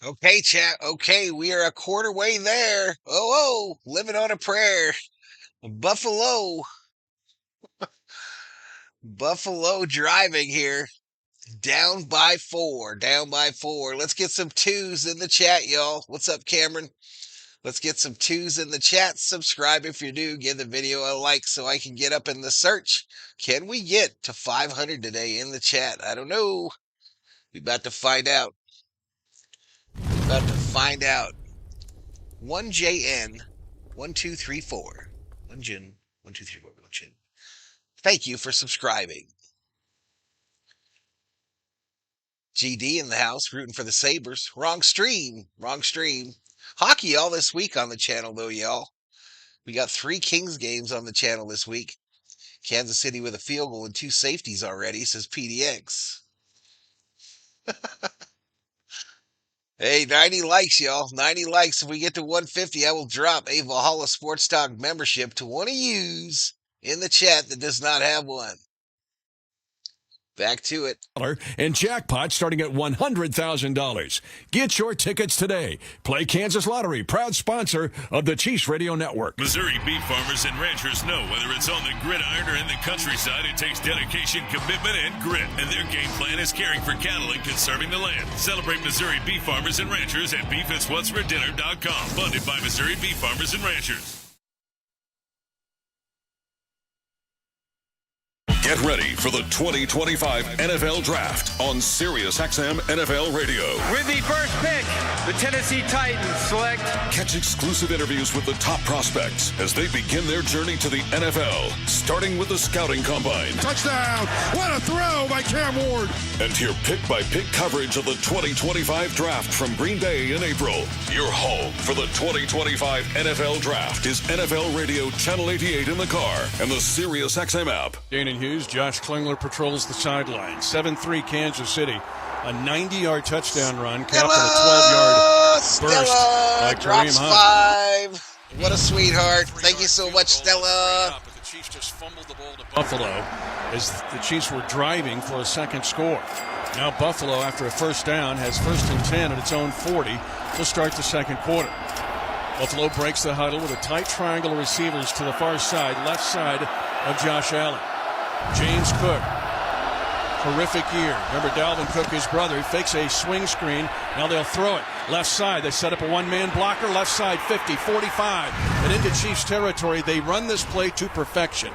Okay, chat. Okay, we are a quarter way there. Living on a prayer. Buffalo driving here. Down by 4. Let's get some 2s in the chat, y'all. What's up, Cameron? Let's get some 2s in the chat. Subscribe if you're new. Give the video a like so I can get up in the search. Can we get to 500 today in the chat? I don't know. We're about to find out. 1JN 1234. 1JN 1234. Thank you for subscribing. GD in the house, rooting for the Sabres. Wrong stream. Hockey all this week on the channel, though, y'all. We got 3 Kings games on the channel this week. Kansas City with a field goal and 2 safeties already, says PDX. Hey, 90 likes, y'all. 90 likes. If we get to 150, I will drop a Valhalla Sports Talk membership to one of yous in the chat that does not have one. Back to it. And jackpot starting at $100,000. Get your tickets today. Play Kansas Lottery, proud sponsor of the Chiefs Radio Network. Missouri beef farmers and ranchers know whether it's on the gridiron or in the countryside, it takes dedication, commitment, and grit. And their game plan is caring for cattle and conserving the land. Celebrate Missouri beef farmers and ranchers at beefiswhatsfordinner.com. Funded by Missouri Beef Farmers and Ranchers. Get ready for the 2025 NFL Draft on SiriusXM NFL Radio. With the first pick, the Tennessee Titans select. Catch exclusive interviews with the top prospects as they begin their journey to the NFL, starting with the Scouting Combine. Touchdown! What a throw by Cam Ward! And hear pick-by-pick coverage of the 2025 Draft from Green Bay in April. Your home for the 2025 NFL Draft is NFL Radio Channel 88 in the car and the SiriusXM app. Dana Hughes, Josh Klingler patrols the sideline. 7-3 Kansas City. A 90-yard touchdown run, capped on a 12-yard burst by drops Kareem Hunt. 5. What a sweetheart. Thank you so much, Stella. But the Chiefs just fumbled the ball to Buffalo as the Chiefs were driving for a second score. Now Buffalo, after a first down, has 1st and 10 at its own 40 to start the second quarter. Buffalo breaks the huddle with a tight triangle of receivers to the far side, left side of Josh Allen. James Cook, terrific year. Remember Dalvin Cook, his brother, fakes a swing screen. Now they'll throw it. Left side, they set up a one-man blocker. Left side, 50, 45. And into Chiefs territory, they run this play to perfection.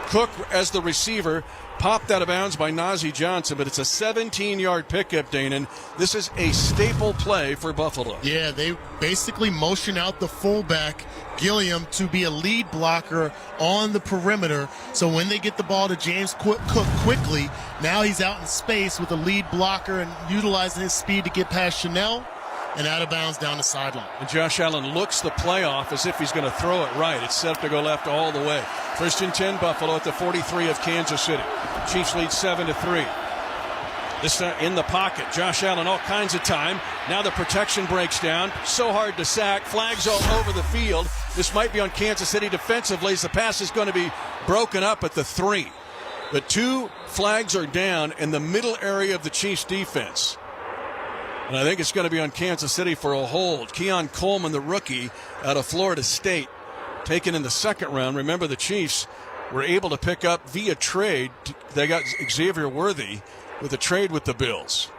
Cook, as the receiver, popped out of bounds by Najee Johnson, but it's a 17-yard pickup, Danon. This is a staple play for Buffalo. Yeah, they basically motion out the fullback, Gilliam, to be a lead blocker on the perimeter. So when they get the ball to James Cook quickly, now he's out in space with a lead blocker and utilizing his speed to get past Chanel and out of bounds down the sideline. And Josh Allen looks the play off as if he's going to throw it right. It's set up to go left all the way. 1st and 10, Buffalo at the 43 of Kansas City. Chiefs lead 7-3. This time in the pocket. Josh Allen, all kinds of time. Now the protection breaks down. So hard to sack. Flags all over the field. This might be on Kansas City defensively as the pass is going to be broken up at the 3. The 2 flags are down in the middle area of the Chiefs defense. And I think it's going to be on Kansas City for a hold. Keon Coleman, the rookie out of Florida State, taken in the second round. Remember, the Chiefs were able to pick up via trade. They got Xavier Worthy with a trade with the Bills.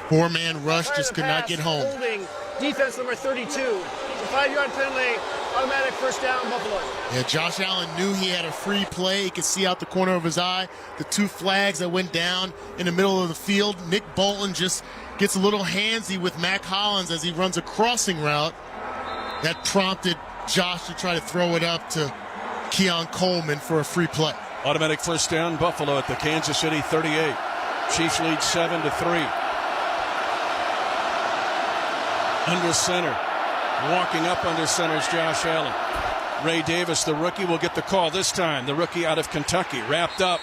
4-man rush, just could not get home. Holding defense number 32. 5-yard penalty, automatic first down, Buffalo. Yeah, Josh Allen knew he had a free play. He could see out the corner of his eye the 2 flags that went down in the middle of the field. Nick Bolton just gets a little handsy with Mac Hollins as he runs a crossing route. That prompted Josh to try to throw it up to Keon Coleman for a free play. Automatic first down, Buffalo at the Kansas City 38. Chiefs lead 7-3. Under center. Walking up under center is Josh Allen. Ray Davis, the rookie, will get the call this time. The rookie out of Kentucky, wrapped up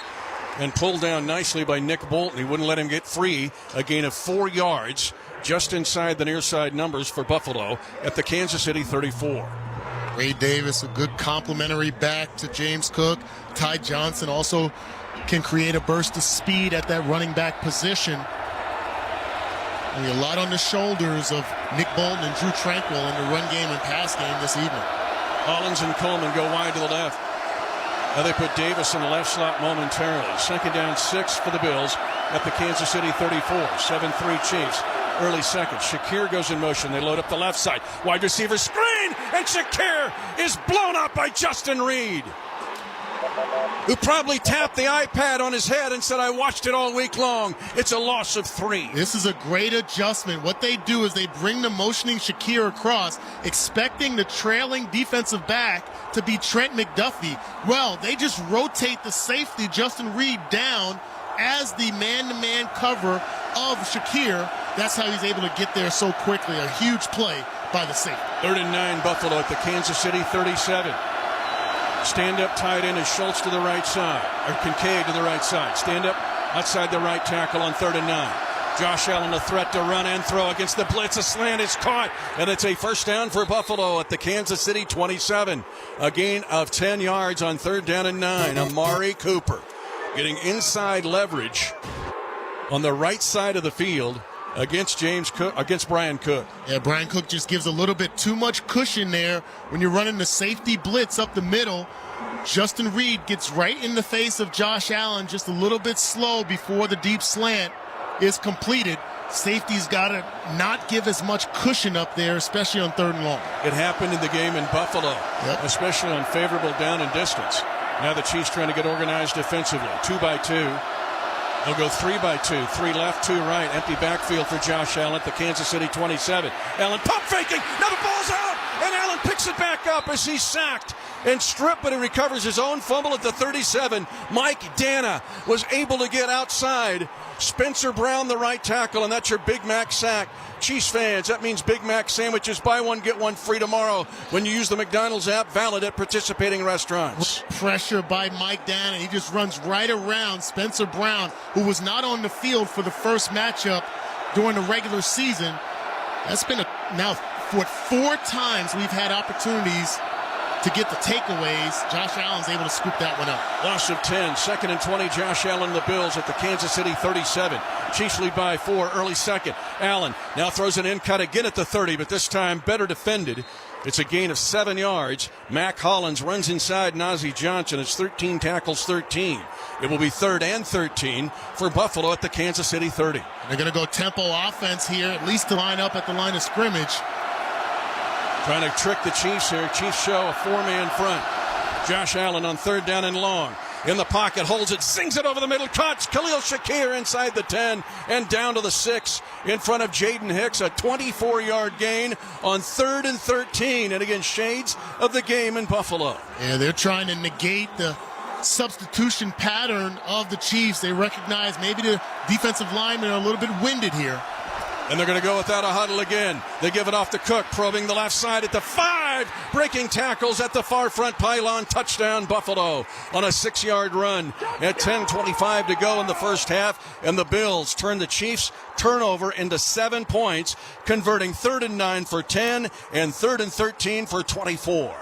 and pulled down nicely by Nick Bolton. He wouldn't let him get free. A gain of 4 yards just inside the near side numbers for Buffalo at the Kansas City 34. Ray Davis, a good complimentary back to James Cook. Ty Johnson also can create a burst of speed at that running back position. And a lot on the shoulders of Nick Bolton and Drew Tranquil in the run game and pass game this evening. Hollins and Coleman go wide to the left. Now they put Davis in the left slot momentarily. 2nd down 6 for the Bills at the Kansas City 34. 7-3 Chiefs. Early second. Shakir goes in motion. They load up the left side. Wide receiver screen, and Shakir is blown up by Justin Reed, who probably tapped the iPad on his head and said, I watched it all week long. It's a loss of 3. This is a great adjustment. What they do is they bring the motioning Shakir across, expecting the trailing defensive back to be Trent McDuffie. Well, they just rotate the safety, Justin Reed, down as the man-to-man cover of Shakir. That's how he's able to get there so quickly. A huge play by the safety. 3rd and 9 Buffalo at the Kansas City 37. Stand-up tight end is Schultz to the right side, or Kincaid to the right side. Stand-up outside the right tackle on 3rd and 9. Josh Allen a threat to run and throw against the blitz. A slant is caught, and it's a first down for Buffalo at the Kansas City 27. A gain of 10 yards on 3rd down and 9. Amari Cooper getting inside leverage on the right side of the field against Brian Cook. Yeah, Brian Cook just gives a little bit too much cushion there when you're running the safety blitz up the middle. Justin Reed gets right in the face of Josh Allen just a little bit slow before the deep slant is completed. Safety's got to not give as much cushion up there, especially on third and long. It happened in the game in Buffalo, especially on favorable down and distance. Now the Chiefs trying to get organized defensively. 2 by 2. They'll go 3 by 2. 3 left, 2 right. Empty backfield for Josh Allen at the Kansas City 27. Allen pump faking. Now the ball's out. And Allen picks it back up as he's sacked and stripped, but he recovers his own fumble at the 37. Mike Dana was able to get outside. Spencer Brown, the right tackle, and that's your Big Mac sack. Chiefs fans, that means Big Mac sandwiches. Buy one, get one free tomorrow when you use the McDonald's app, valid at participating restaurants. Pressure by Mike Dana. He just runs right around Spencer Brown, who was not on the field for the first matchup during the regular season. That's been now for 4 times we've had opportunities to get the takeaways. Josh Allen's able to scoop that one up. Loss of 10, 2nd and 20. Josh Allen and the Bills at the Kansas City 37. Chiefs lead by 4, early second. Allen now throws an in cut again at the 30, but this time better defended. It's a gain of 7 yards. Mac Hollins runs inside Najee Johnson. It's 13 tackles, 13. It will be 3rd and 13 for Buffalo at the Kansas City 30. They're going to go tempo offense here, at least to line up at the line of scrimmage. Trying to trick the Chiefs here. Chiefs show a 4-man front. Josh Allen on 3rd down and long. In the pocket, holds it, sings it over the middle, cuts. Khalil Shakir inside the 10 and down to the 6 in front of Jaden Hicks. A 24-yard gain on 3rd and 13. And again, shades of the game in Buffalo. Yeah, they're trying to negate the substitution pattern of the Chiefs. They recognize maybe the defensive linemen are a little bit winded here. And they're going to go without a huddle again. They give it off to Cook, probing the left side at the 5. Breaking tackles at the far front pylon. Touchdown, Buffalo on a 6-yard run at 10:25 to go in the first half. And the Bills turn the Chiefs' turnover into 7 points, converting 3rd and 9 for 10 and 3rd and 13 for 24.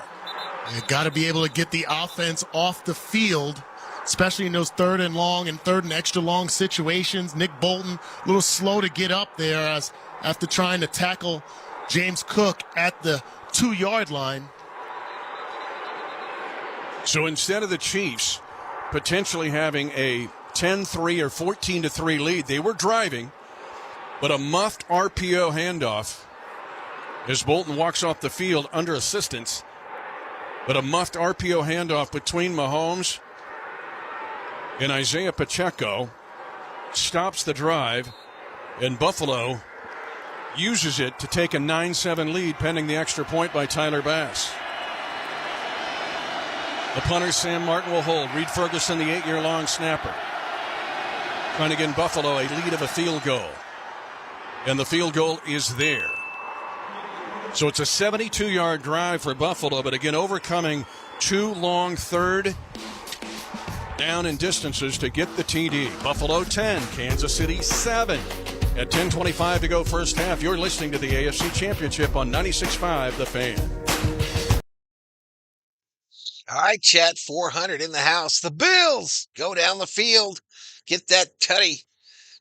You've got to be able to get the offense off the field, especially in those 3rd and long and 3rd and extra long situations. Nick Bolton a little slow to get up there after trying to tackle James Cook at the 2-yard line. So instead of the Chiefs potentially having a 10-3 or 14-3 lead, they were driving, but a muffed RPO handoff as Bolton walks off the field under assistance, but a muffed RPO handoff between Mahomes and Isaiah Pacheco stops the drive, and Buffalo uses it to take a 9-7 lead pending the extra point by Tyler Bass. The punter, Sam Martin, will hold. Reed Ferguson, the 8-year-long snapper, trying to get Buffalo a lead of a field goal. And the field goal is there. So it's a 72-yard drive for Buffalo, but again, overcoming 2 long 3rd down and distances to get the TD. Buffalo 10, Kansas City 7. At 10:25 to go first half, you're listening to the AFC Championship on 96.5 The Fan. All right, chat, 400 in the house. The Bills go down the field, get that tutty.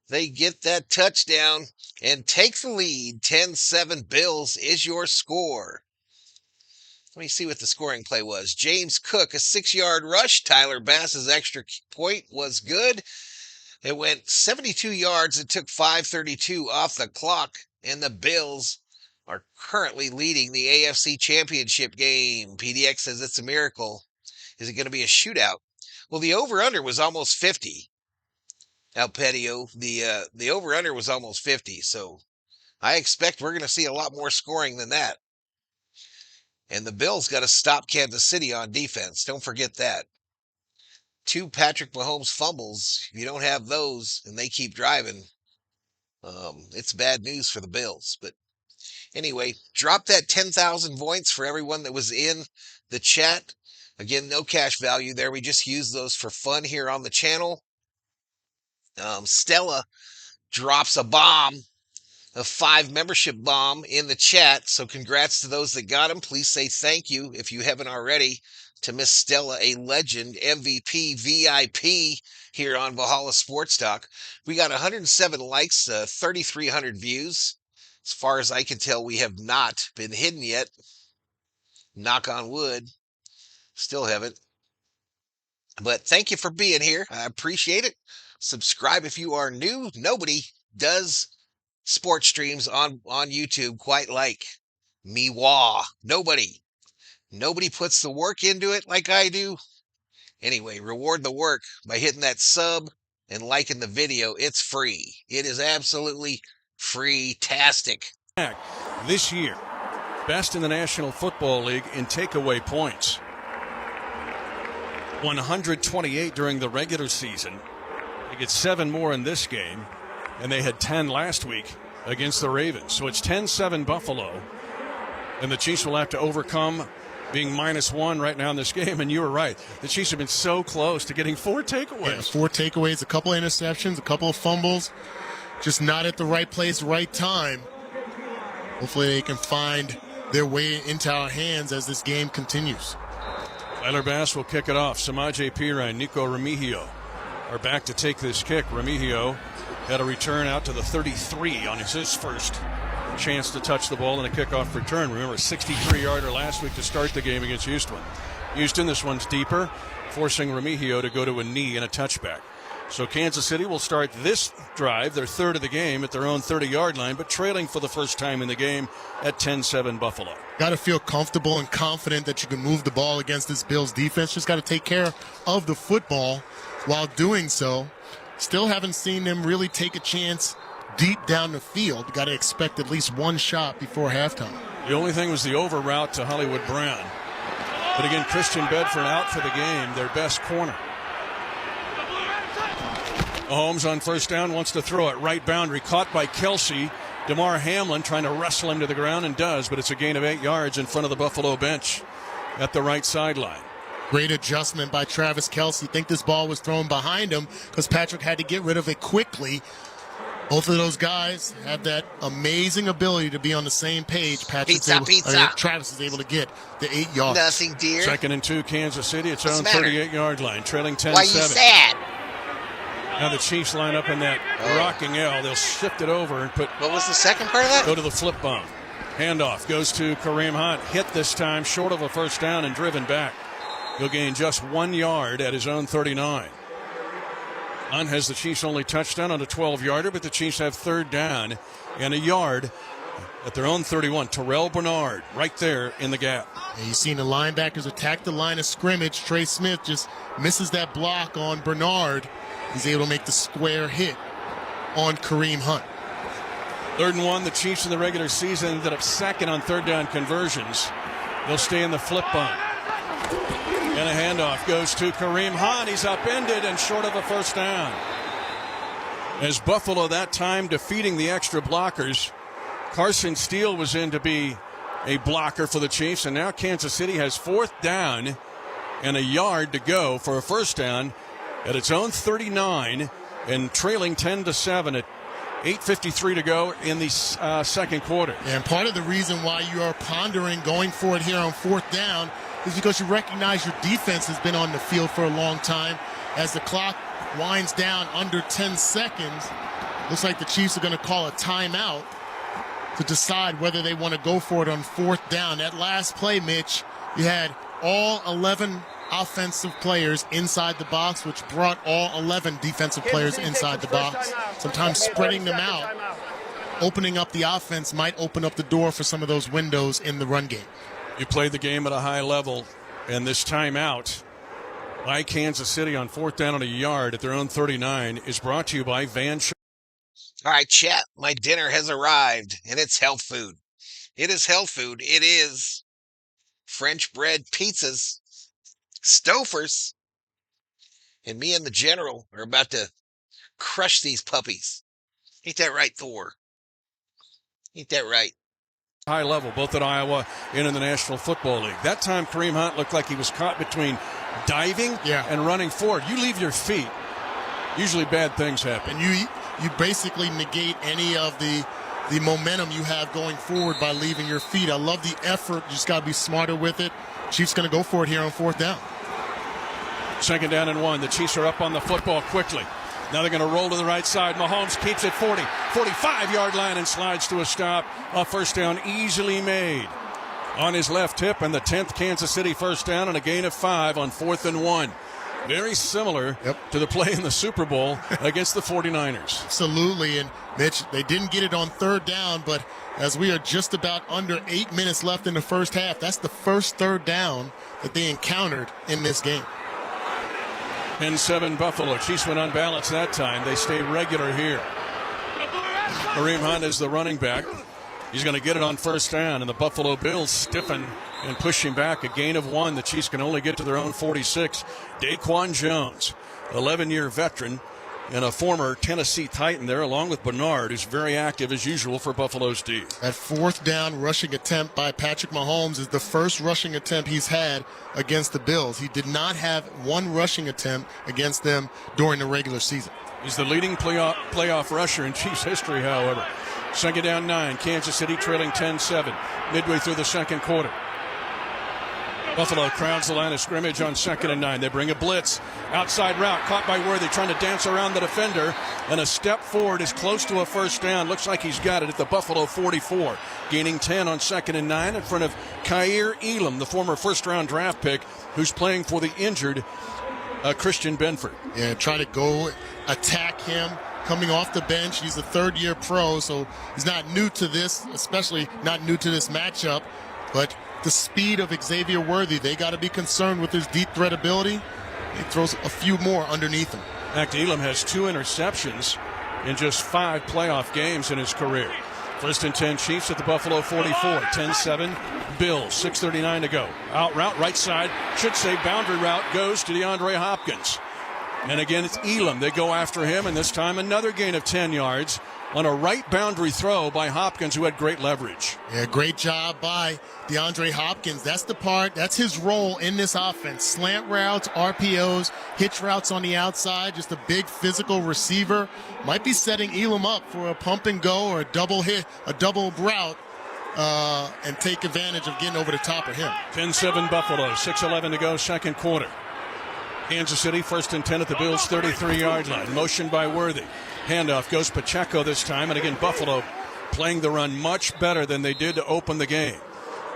They get that touchdown and take the lead. 10-7 Bills is your score. Let me see what the scoring play was. James Cook, a 6-yard rush. Tyler Bass's extra point was good. It went 72 yards. It took 5:32 off the clock. And the Bills are currently leading the AFC Championship game. PDX says it's a miracle. Is it going to be a shootout? Well, the over-under was almost 50. Alpedio, the over-under was almost 50. So I expect we're going to see a lot more scoring than that. And the Bills got to stop Kansas City on defense. Don't forget that. 2 Patrick Mahomes fumbles. If you don't have those and they keep driving, it's bad news for the Bills. But anyway, drop that 10,000 points for everyone that was in the chat. Again, no cash value there. We just use those for fun here on the channel. Stella drops a bomb, a 5 membership bomb in the chat. So congrats to those that got them. Please say thank you if you haven't already. to Miss Stella, a legend, MVP, VIP here on Valhalla Sports Talk. We got 107 likes, 3,300 views. As far as I can tell, we have not been hidden yet. Knock on wood. Still haven't. But thank you for being here. I appreciate it. Subscribe if you are new. Nobody does sports streams on YouTube quite like me. Nobody puts the work into it like I do. Anyway, reward the work by hitting that sub and liking the video. It's free. It is absolutely free-tastic. This year, best in the National Football League in takeaway points. 128 during the regular season. They get 7 more in this game, and they had 10 last week against the Ravens. So it's 10-7 Buffalo, and the Chiefs will have to overcome being -1 right now in this game. And you were right. The Chiefs have been so close to getting 4 takeaways. Yeah, 4 takeaways, a couple of interceptions, a couple of fumbles, just not at the right place, right time. Hopefully they can find their way into our hands as this game continues. Tyler Bass will kick it off. Samaje Perine, Nico Remigio are back to take this kick. Remigio had a return out to the 33 on his first chance to touch the ball in a kickoff return. Remember, a 63-yarder last week to start the game against Houston. This one's deeper, forcing Remigio to go to a knee and a touchback. So Kansas City will start this drive, their third of the game, at their own 30-yard line, but trailing for the first time in the game at 10-7 Buffalo. Got to feel comfortable and confident that you can move the ball against this Bills defense. Just got to take care of the football while doing so. Still haven't seen them really take a chance deep down the field. Got to expect at least one shot before halftime. The only thing was the over route to Hollywood Brown. But again, Christian Bedford out for the game, their best corner. Mahomes on first down wants to throw it right boundary, caught by Kelsey. DeMar Hamlin trying to wrestle him to the ground and does, but it's a gain of 8 yards in front of the Buffalo bench at the right sideline. Great adjustment by Travis Kelsey. Think this ball was thrown behind him because Patrick had to get rid of it quickly. Both of those guys have that amazing ability to be on the same page. Travis is able to get the 8 yards. Nothing, dear. 2nd and 2, Kansas City. Its own 38-yard line, trailing 10-7. Why you sad? Now the Chiefs line up in that rocking L. They'll shift it over and put... What was the second part of that? Go to the flip bone. Handoff goes to Kareem Hunt. Hit this time, short of a first down and driven back. He'll gain just 1 yard at his own 39. Hunt has the Chiefs' only touchdown on a 12-yarder, but the Chiefs have third down and a yard at their own 31. Terrell Bernard right there in the gap. And you've seen the linebackers attack the line of scrimmage. Trey Smith just misses that block on Bernard. He's able to make the square hit on Kareem Hunt. 3rd and 1, the Chiefs in the regular season ended up second on third down conversions. They'll stay in the flip bone. And a handoff goes to Kareem Hunt. He's upended and short of a first down. As Buffalo that time defeating the extra blockers, Carson Steele was in to be a blocker for the Chiefs, and now Kansas City has 4th down and a yard to go for a first down at its own 39 and trailing 10-7 at 8:53 to go in the second quarter. And part of the reason why you are pondering going for it here on 4th down is because you recognize your defense has been on the field for a long time. As the clock winds down under 10 seconds, looks like the Chiefs are going to call a timeout to decide whether they want to go for it on 4th down. That last play, Mitch, you had all 11 offensive players inside the box, which brought all 11 defensive players inside the box. Sometimes spreading them out, opening up the offense might open up the door for some of those windows in the run game. You played the game at a high level, and this timeout by Kansas City on 4th down and a yard at their own 39 is brought to you by Van Sh- All right, chat, my dinner has arrived, and it's health food. It is health food. It is French bread pizzas, Stofers, and me and the General are about to crush these puppies. Ain't that right, Thor? Ain't that right? High level, both at Iowa and in the National Football League. That time, Kareem Hunt looked like he was caught between diving and running forward. You leave your feet, usually bad things happen. And you basically negate any of the the momentum you have going forward by leaving your feet. I love the effort. You just got to be smarter with it. Chiefs going to go for it here on 4th down. 2nd down and 1. The Chiefs are up on the football quickly. Now they're going to roll to the right side. Mahomes keeps it 40, 45-yard line and slides to a stop. A 1st down easily made on his left hip, and the 10th Kansas City 1st down and a gain of 5 on 4th and 1. Very similar to the play in the Super Bowl against the 49ers. Absolutely. And Mitch, they didn't get it on 3rd down, but as we are just about under 8 minutes left in the first half, that's the first 3rd down that they encountered in this game. 10-7 Buffalo. Chiefs went unbalanced that time. They stay regular here. Kareem Hunt is the running back. He's going to get it on 1st down, and the Buffalo Bills stiffen and push him back. A gain of 1. The Chiefs can only get to their own 46. Daquan Jones, 11-year veteran and a former Tennessee Titan there, along with Bernard, who's very active as usual for Buffalo's D. That 4th down rushing attempt by Patrick Mahomes is the first rushing attempt he's had against the Bills. He did not have one rushing attempt against them during the regular season. He's the leading playoff rusher in Chiefs history, however. 2nd down 9. Kansas City trailing 10-7 midway through the 2nd quarter. Buffalo crowds the line of scrimmage on 2nd and 9. They bring a blitz. Outside route caught by Worthy, trying to dance around the defender. And a step forward is close to a 1st down. Looks like he's got it at the Buffalo 44. Gaining 10 on 2nd and 9 in front of Kaiir Elam, the former 1st-round draft pick, who's playing for the injured Christian Benford. Yeah, try to go attack him. Coming off the bench, he's a 3rd-year pro, so he's not new to this, especially not new to this matchup. But the speed of Xavier Worthy, they got to be concerned with his deep threat ability. He throws a few more underneath him. In fact, Elam has 2 interceptions in just 5 playoff games in his career. 1st and 10 Chiefs at the Buffalo 44. 10-7 Bills. 6:39 to go. Out route, right side. Should say boundary route goes to DeAndre Hopkins. And again, it's Elam. They go after him, and this time another gain of 10 yards on a right boundary throw by Hopkins, who had great leverage. Yeah, great job by DeAndre Hopkins. That's the part, that's his role in this offense. Slant routes, RPOs, hitch routes on the outside, just a big physical receiver. Might be setting Elam up for a pump and go or a double hit, a double route, and take advantage of getting over the top of him. 10-7 Buffalo, 6:11 to go, 2nd quarter. Kansas City 1st and 10 at the Bills' 33-yard line. Motion by Worthy. Handoff goes Pacheco this time. And again, Buffalo playing the run much better than they did to open the game.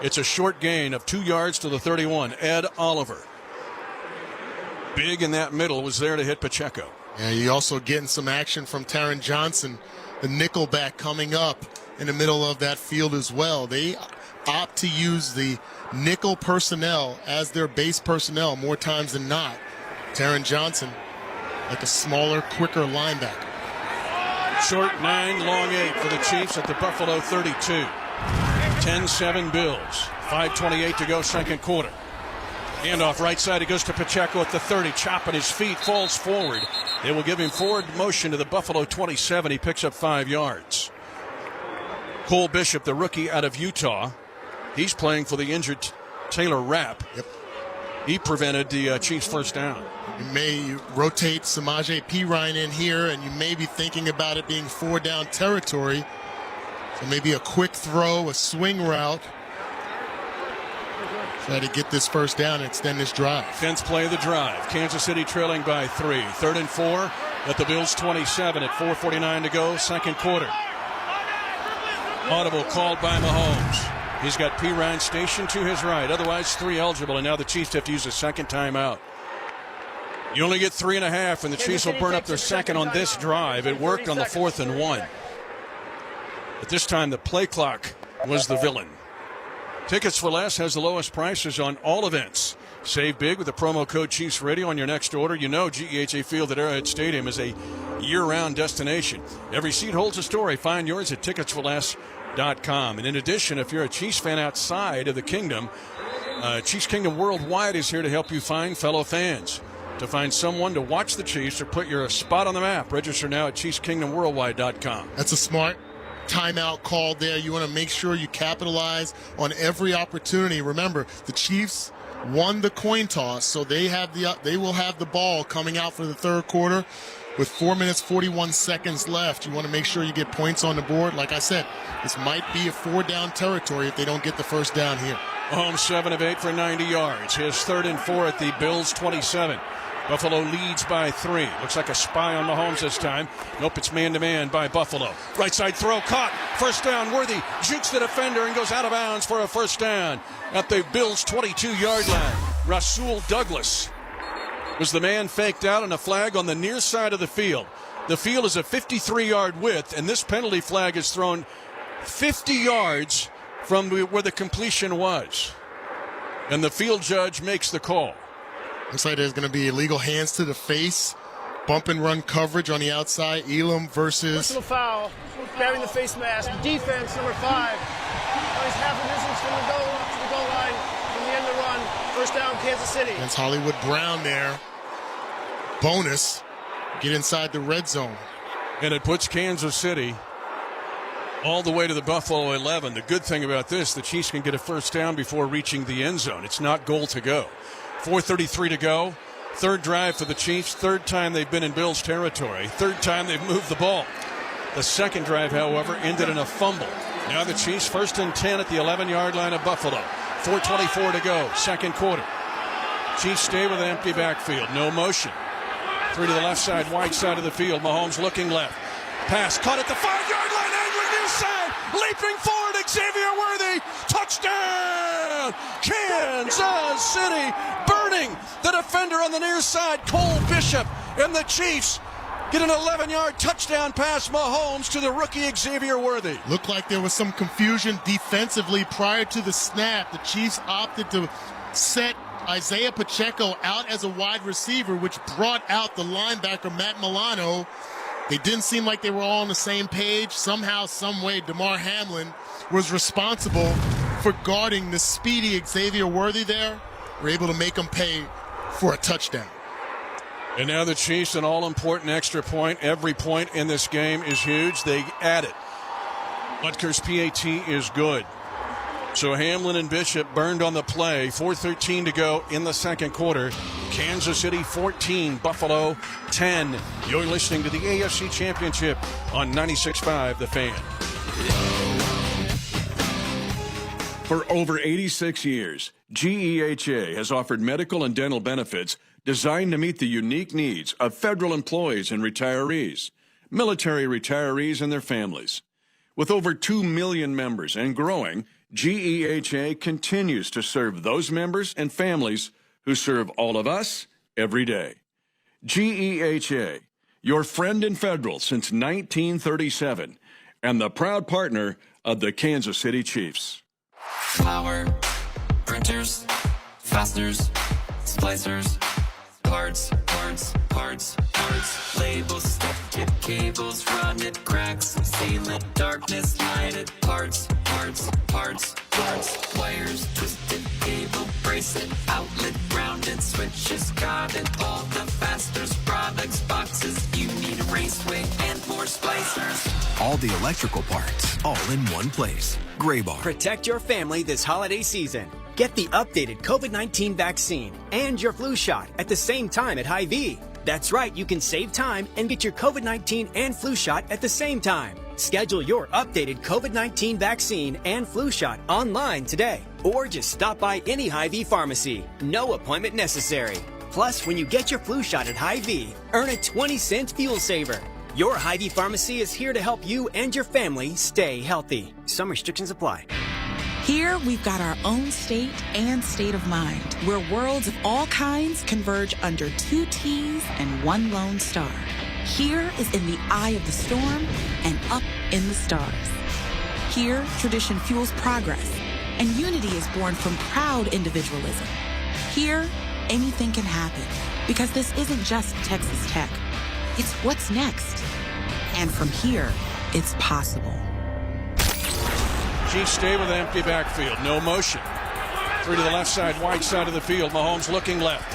It's a short gain of 2 yards to the 31. Ed Oliver, big in that middle, was there to hit Pacheco. Yeah, you also getting some action from Taron Johnson, the nickelback, coming up in the middle of that field as well. They opt to use the nickel personnel as their base personnel more times than not. Taron Johnson, like a smaller, quicker linebacker. Short 9, long 8 for the Chiefs at the Buffalo 32. 10-7 Bills. 5:28 to go, 2nd quarter. Handoff right side. It goes to Pacheco at the 30. Chopping his feet, falls forward. They will give him forward motion to the Buffalo 27. He picks up 5 yards. Cole Bishop, the rookie out of Utah. He's playing for the injured Taylor Rapp. Yep. He prevented the Chiefs' 1st down. You may rotate Samaje Perine in here, and you may be thinking about it being 4-down territory. So maybe a quick throw, a swing route. Try to get this 1st down and extend this drive. Fence play of the drive. Kansas City trailing by 3. 3rd and 4 at the Bills' 27 at 4:49 to go, 2nd quarter. Audible called by Mahomes. He's got Perine stationed to his right. Otherwise, 3 eligible, and now the Chiefs have to use a 2nd timeout. You only get 3.5, and the Chiefs will burn up their 2nd on this drive. It worked on the 4th and 1. But this time, the play clock was the villain. Tickets for Less has the lowest prices on all events. Save big with the promo code Chiefs Radio on your next order. You know GEHA Field at Arrowhead Stadium is a year-round destination. Every seat holds a story. Find yours at ticketsforless.com. And in addition, if you're a Chiefs fan outside of the kingdom, Chiefs Kingdom Worldwide is here to help you find fellow fans. To find someone to watch the Chiefs or put your spot on the map, register now at ChiefsKingdomWorldwide.com. That's a smart timeout call there. You want to make sure you capitalize on every opportunity. Remember, the Chiefs won the coin toss, so they will have the ball coming out for the third quarter with 4 minutes, 41 seconds left. You want to make sure you get points on the board. Like I said, this might be a 4-down territory if they don't get the first down here. Mahomes 7 of 8 for 90 yards. His 3rd and 4 at the Bills' 27. Buffalo leads by 3. Looks like a spy on Mahomes this time. Nope, it's man-to-man by Buffalo. Right side throw caught. First down, Worthy jukes the defender and goes out of bounds for a first down at the Bills' 22-yard line. Rasul Douglas was the man faked out, and a flag on the near side of the field. The field is a 53-yard width, and this penalty flag is thrown 50 yards from where the completion was. And the field judge makes the call. Looks like there's going to be illegal hands to the face, bump and run coverage on the outside. Elam versus... Personal foul, grabbing the face mask. Defense, number 5. He's half a distance from the goal to the goal line from the end of the run. First down, Kansas City. That's Hollywood Brown there. Bonus. Get inside the red zone. And it puts Kansas City all the way to the Buffalo 11. The good thing about this, the Chiefs can get a first down before reaching the end zone. It's not goal to go. 4:33 to go. Third drive for the Chiefs. Third time they've been in Bills territory. Third time they've moved the ball. The second drive, however, ended in a fumble. Now the Chiefs 1st and 10 at the 11-yard line of Buffalo. 4:24 to go. Second quarter. Chiefs stay with an empty backfield. No motion. Through to the left side, wide side of the field. Mahomes looking left. Pass caught at the 5-yard line. Angler near side. Leaping forward. Xavier Worthy. Touchdown. Kansas City burning the defender on the near side, Cole Bishop. And the Chiefs get an 11-yard touchdown pass, Mahomes, to the rookie Xavier Worthy. Looked like there was some confusion defensively prior to the snap. The Chiefs opted to set Isaiah Pacheco out as a wide receiver, which brought out the linebacker, Matt Milano. They didn't seem like they were all on the same page. Somehow, some way, DeMar Hamlin was responsible for guarding the speedy Xavier Worthy there. We're able to make him pay for a touchdown. And now the Chiefs, an all-important extra point. Every point in this game is huge. They add it. Butker's PAT is good. So Hamlin and Bishop burned on the play. 4:13 to go in the second quarter. Kansas City 14, Buffalo 10. You're listening to the AFC Championship on 96.5 The Fan. For over 86 years, GEHA has offered medical and dental benefits designed to meet the unique needs of federal employees and retirees, military retirees and their families. With over 2 million members and growing, GEHA continues to serve those members and families who serve all of us every day. GEHA, your friend in federal since 1937, and the proud partner of the Kansas City Chiefs. Power, printers, fasteners, splicers, parts, labels, stuff, tip cables, run it, cracks, seal it, darkness, light it, parts, wires, twisted cable, bracelet, outlet, grounded, switches, got it, all the fasteners, products, boxes, you need a raceway and more splicers. All the electrical parts, all in one place. Graybar. Protect your family this holiday season. Get the updated COVID-19 vaccine and your flu shot at the same time at Hy-Vee. That's right, you can save time and get your COVID-19 and flu shot at the same time. Schedule your updated COVID-19 vaccine and flu shot online today, or just stop by any Hy-Vee pharmacy. No appointment necessary. Plus, when you get your flu shot at Hy-Vee, earn a 20-cent fuel saver. Your Hy-Vee pharmacy is here to help you and your family stay healthy. Some restrictions apply. Here, we've got our own state and state of mind, where worlds of all kinds converge under 2 T's and 1 lone star. Here is in the eye of the storm and up in the stars. Here, tradition fuels progress, and unity is born from proud individualism. Here, anything can happen, because this isn't just Texas Tech. It's what's next. And from here, it's possible. Chiefs stay with an empty backfield. No motion. Through to the left side, wide side of the field. Mahomes looking left.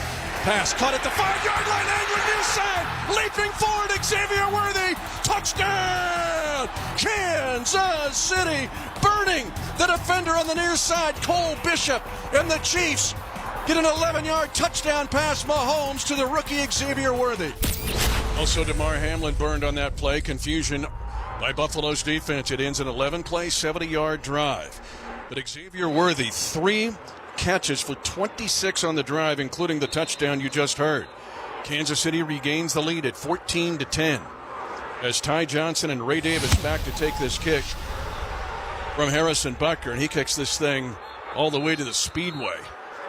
Pass caught at the 5-yard line. Angler near side. Leaping forward, Xavier Worthy. Touchdown! Kansas City burning the defender on the near side, Cole Bishop. And the Chiefs get an 11-yard touchdown pass, Mahomes, to the rookie Xavier Worthy. Also, DeMar Hamlin burned on that play. Confusion by Buffalo's defense. It ends an 11-play, 70-yard drive. But Xavier Worthy, 3 catches for 26 on the drive, including the touchdown you just heard. Kansas City regains the lead at 14-10 as Ty Johnson and Ray Davis back to take this kick from Harrison Butker, and he kicks this thing all the way to the Speedway.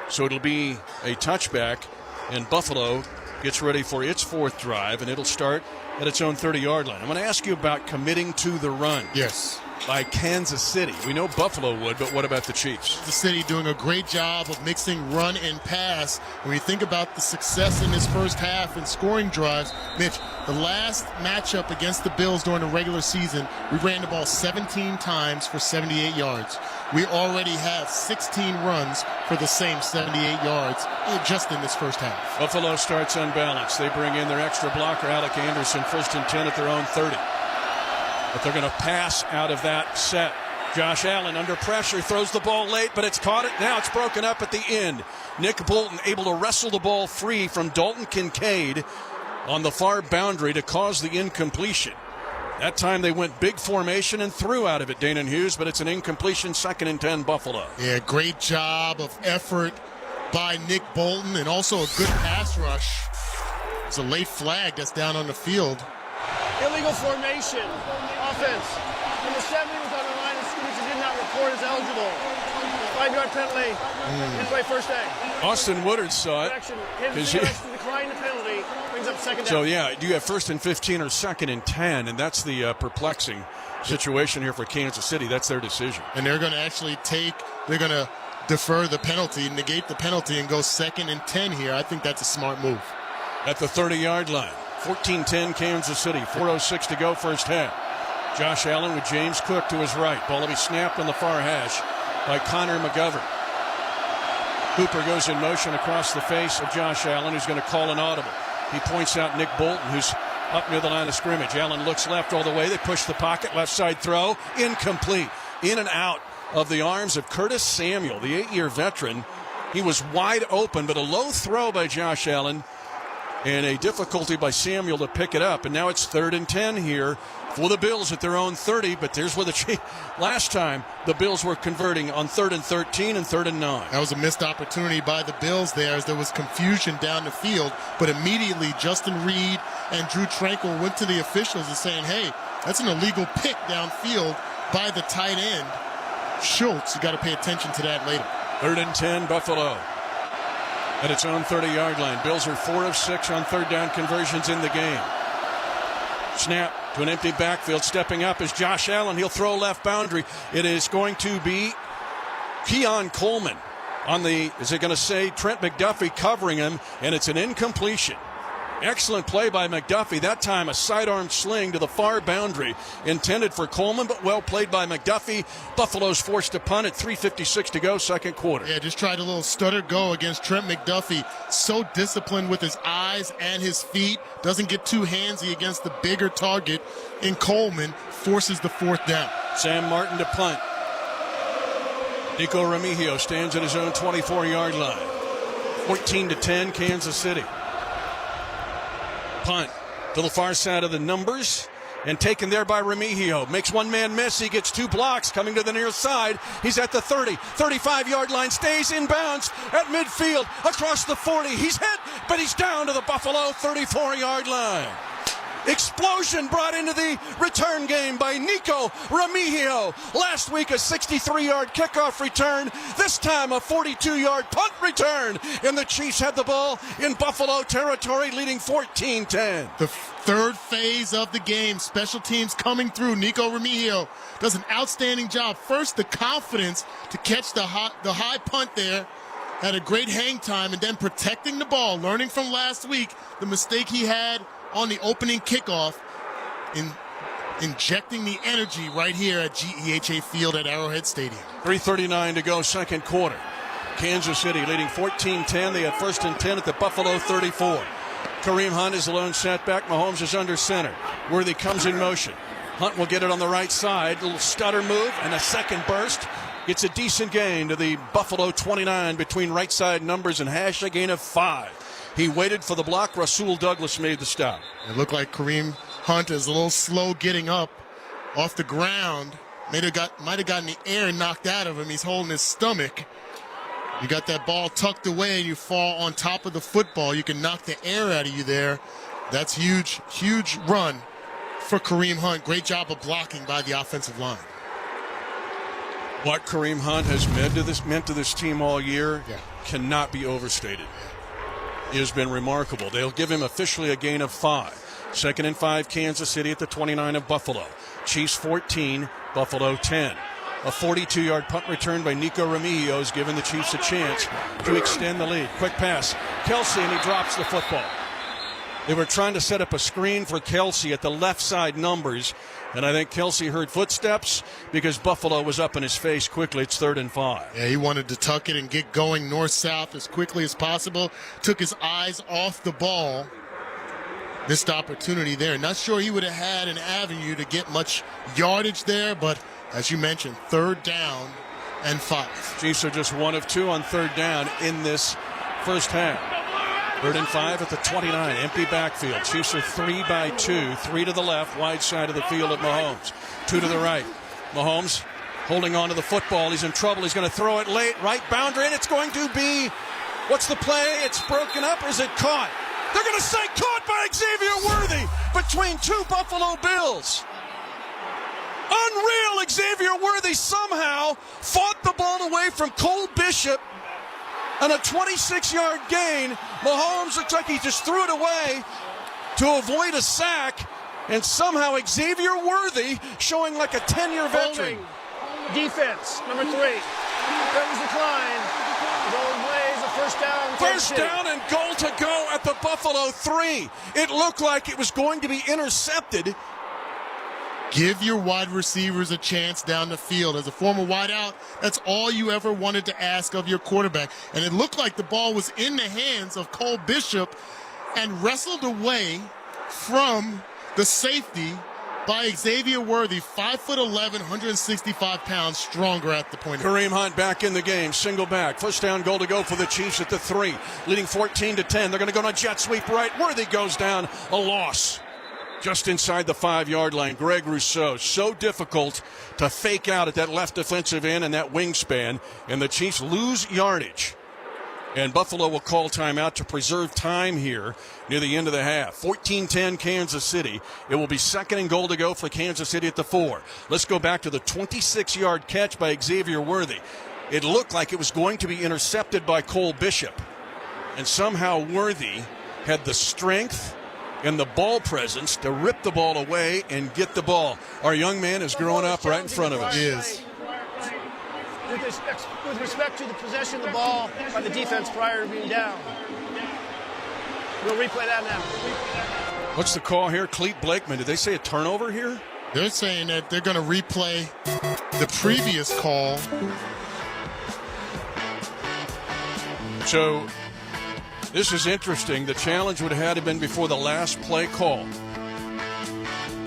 So it'll be a touchback, and Buffalo gets ready for its 4th drive, and it'll start at its own 30-yard line. I'm going to ask you about committing to the run. Yes. By Kansas City. We know Buffalo would, but what about the Chiefs? Kansas City doing a great job of mixing run and pass. When you think about the success in this first half and scoring drives, Mitch, the last matchup against the Bills during the regular season, we ran the ball 17 times for 78 yards. We already have 16 runs for the same 78 yards just in this first half. Buffalo starts unbalanced. They bring in their extra blocker, Alec Anderson, 1st and 10 at their own 30. But they're going to pass out of that set. Josh Allen under pressure, throws the ball late, but it's caught it. Now it's broken up at the end. Nick Bolton able to wrestle the ball free from Dalton Kincaid on the far boundary to cause the incompletion. That time they went big formation and threw out of it, Dana Hughes, but it's an incompletion, 2nd and 10 Buffalo. Yeah, great job of effort by Nick Bolton and also a good pass rush. It's a late flag that's down on the field. Illegal formation. Offense. Number 70 was on the line of scrimmage and did not report as eligible. 5-yard penalty. Play first day. Austin Woodard saw it. Kansas City declined the penalty. Brings up 2nd down. So, yeah, do you have 1st and 15 or 2nd and 10? And that's the perplexing situation here for Kansas City. That's their decision. And they're going to actually they're going to defer the penalty, negate the penalty, and go 2nd and 10 here. I think that's a smart move. At the 30-yard line. 14-10 Kansas City, 4:06 to go first half. Josh Allen with James Cook to his right. Ball will be snapped on the far hash by Connor McGovern. Hooper goes in motion across the face of Josh Allen, who's going to call an audible. He points out Nick Bolton, who's up near the line of scrimmage. Allen looks left all the way. They push the pocket, left side throw, incomplete. In and out of the arms of Curtis Samuel, the 8-year veteran. He was wide open, but a low throw by Josh Allen, and a difficulty by Samuel to pick it up. And now it's 3rd and 10 here for the Bills at their own 30. But there's where last time the Bills were converting on 3rd and 13 and 3rd and 9. That was a missed opportunity by the Bills there as there was confusion down the field. But immediately Justin Reed and Drew Tranquil went to the officials and saying, hey, that's an illegal pick downfield by the tight end. Schultz, you got to pay attention to that later. 3rd and 10 Buffalo at its own 30-yard line. Bills are 4 of 6 on 3rd down conversions in the game. Snap to an empty backfield. Stepping up is Josh Allen. He'll throw left boundary. It is going to be Keon Coleman on the, is it going to say Trent McDuffie covering him, and it's an incompletion. Excellent play by McDuffie. That time a sidearm sling to the far boundary intended for Coleman, but well played by McDuffie. Buffalo's forced to punt at 3:56 to go, second quarter. Yeah, just tried a little stutter go against Trent McDuffie. So disciplined with his eyes and his feet. Doesn't get too handsy against the bigger target. And Coleman forces the 4th down. Sam Martin to punt. Nico Remigio stands at his own 24-yard line. 14-10 Kansas City. Punt to the far side of the numbers and taken there by Remigio. Makes one man miss. He gets 2 blocks coming to the near side. He's at the 30, 35-yard line, stays in bounds at midfield across the 40. He's hit, but he's down to the Buffalo 34-yard line. Explosion brought into the return game by Nico Remigio. Last week a 63-yard kickoff return. This time a 42-yard punt return. And the Chiefs had the ball in Buffalo territory, leading 14-10. The 3rd phase of the game. Special teams coming through. Nico Remigio does an outstanding job. First, the confidence to catch the high punt there. Had a great hang time, and then protecting the ball. Learning from last week, the mistake he had on the opening kickoff, in injecting the energy right here at GEHA Field at Arrowhead Stadium. 3:39 to go, second quarter. Kansas City leading 14-10. They have 1st and 10 at the Buffalo 34. Kareem Hunt is the lone setback. Mahomes is under center. Worthy comes in motion. Hunt will get it on the right side. A little stutter move and a second burst Gets a decent gain to the Buffalo 29 between right side numbers and hash, a gain of 5. He waited for the block. Rasul Douglas made the stop. It looked like Kareem Hunt is a little slow getting up off the ground. Might have gotten the air knocked out of him. He's holding his stomach. You got that ball tucked away and you fall on top of the football. You can knock the air out of you there. That's huge, huge run for Kareem Hunt. Great job of blocking by the offensive line. What Kareem Hunt has meant to this team all year cannot be overstated. It has been remarkable. They'll give him officially a gain of 5. 2nd and 5, Kansas City at the 29 of Buffalo. Chiefs 14, Buffalo 10. A 42-yard punt return by Nico Remigio has given the Chiefs a chance to extend the lead. Quick pass. Kelsey, and he drops the football. They were trying to set up a screen for Kelsey at the left side numbers, and I think Kelsey heard footsteps because Buffalo was up in his face quickly. It's 3rd and 5. Yeah, he wanted to tuck it and get going north-south as quickly as possible. Took his eyes off the ball. Missed opportunity there. Not sure he would have had an avenue to get much yardage there, but as you mentioned, 3rd down and 5. Chiefs are just 1 of 2 on 3rd down in this first half. 3rd and 5 at the 29, empty backfield. Chiefs are 3 by 2, 3 to the left, wide side of the field at Mahomes. 2 to the right. Mahomes holding on to the football. He's in trouble. He's going to throw it late, right boundary, and it's going to be, what's the play? It's broken up. Is it caught? They're going to say caught by Xavier Worthy between 2 Buffalo Bills. Unreal. Xavier Worthy somehow fought the ball away from Cole Bishop. And a 26-yard gain. Mahomes looks like he just threw it away to avoid a sack. And somehow Xavier Worthy showing like a 10-year veteran. Defense, number 3. Curtains decline. Going ways, a first down. First down and goal to go at the Buffalo 3. It looked like it was going to be intercepted. Give your wide receivers a chance down the field. As a former wideout, that's all you ever wanted to ask of your quarterback. And it looked like the ball was in the hands of Cole Bishop and wrestled away from the safety by Xavier Worthy, 5'11", 165 pounds, stronger at the point. Kareem Hunt back in the game, single back. First down, goal to go for the Chiefs at the 3, leading 14-10. They're going to go on a jet sweep right. Worthy goes down, a loss. Just inside the 5-yard line. Greg Rousseau, so difficult to fake out at that left defensive end and that wingspan, and the Chiefs lose yardage. And Buffalo will call timeout to preserve time here near the end of the half. 14-10 Kansas City. It will be 2nd and goal to go for Kansas City at the 4. Let's go back to the 26-yard catch by Xavier Worthy. It looked like it was going to be intercepted by Cole Bishop. And somehow Worthy had the strength and the ball presence to rip the ball away and get the ball. Our young man is growing up right in front of us. He is. With respect to the possession of the ball by the defense prior to being down. We'll replay that now. What's the call here? Cleet Blakeman. Did they say a turnover here? They're saying that they're going to replay the previous call. So this is interesting. The challenge would have had to been before the last play call.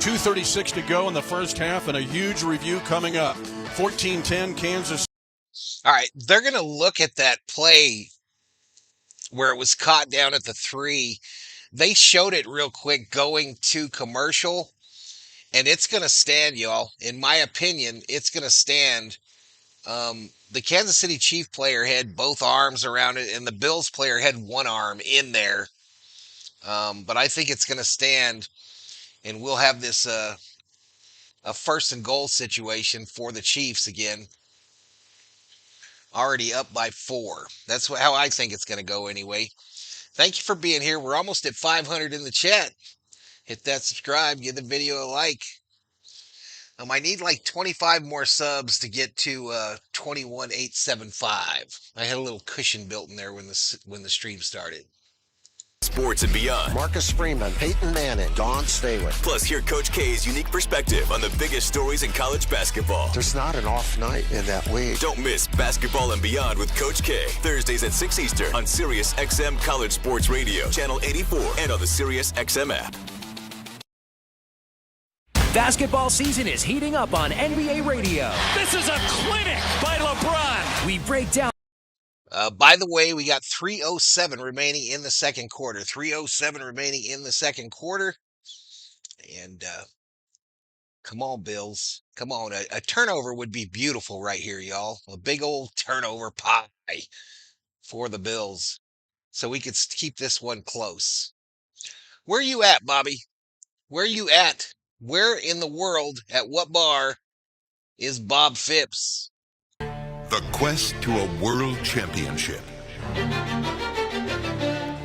2:36 to go in the first half and a huge review coming up. 14-10 Kansas. All right, they're going to look at that play where it was caught down at the 3. They showed it real quick going to commercial, and it's going to stand, y'all. In my opinion, it's going to stand. The Kansas City Chief player had both arms around it, and the Bills player had one arm in there. But I think it's going to stand, and we'll have this a 1st and goal situation for the Chiefs again. Already up by 4. That's how I think it's going to go anyway. Thank you for being here. We're almost at 500 in the chat. Hit that subscribe. Give the video a like. I need like 25 more subs to get to 21,875. I had a little cushion built in there when the stream started. Sports and beyond. Marcus Freeman, Peyton Manning, Don Staley. Plus, hear Coach K's unique perspective on the biggest stories in college basketball. There's not an off night in that league. Don't miss Basketball and Beyond with Coach K. Thursdays at 6 Eastern on Sirius XM College Sports Radio, Channel 84, and on the Sirius XM app. Basketball season is heating up on NBA radio. This is a clinic by LeBron. We break down. By the way, we got 3:07 remaining in the second quarter. 3:07 remaining in the second quarter. And come on, Bills. Come on. A turnover would be beautiful right here, y'all. A big old turnover pie for the Bills. So we could keep this one close. Where are you at, Bobby? Where are you at? Where in the world, at what bar, is Bob Phipps? The quest to a world championship.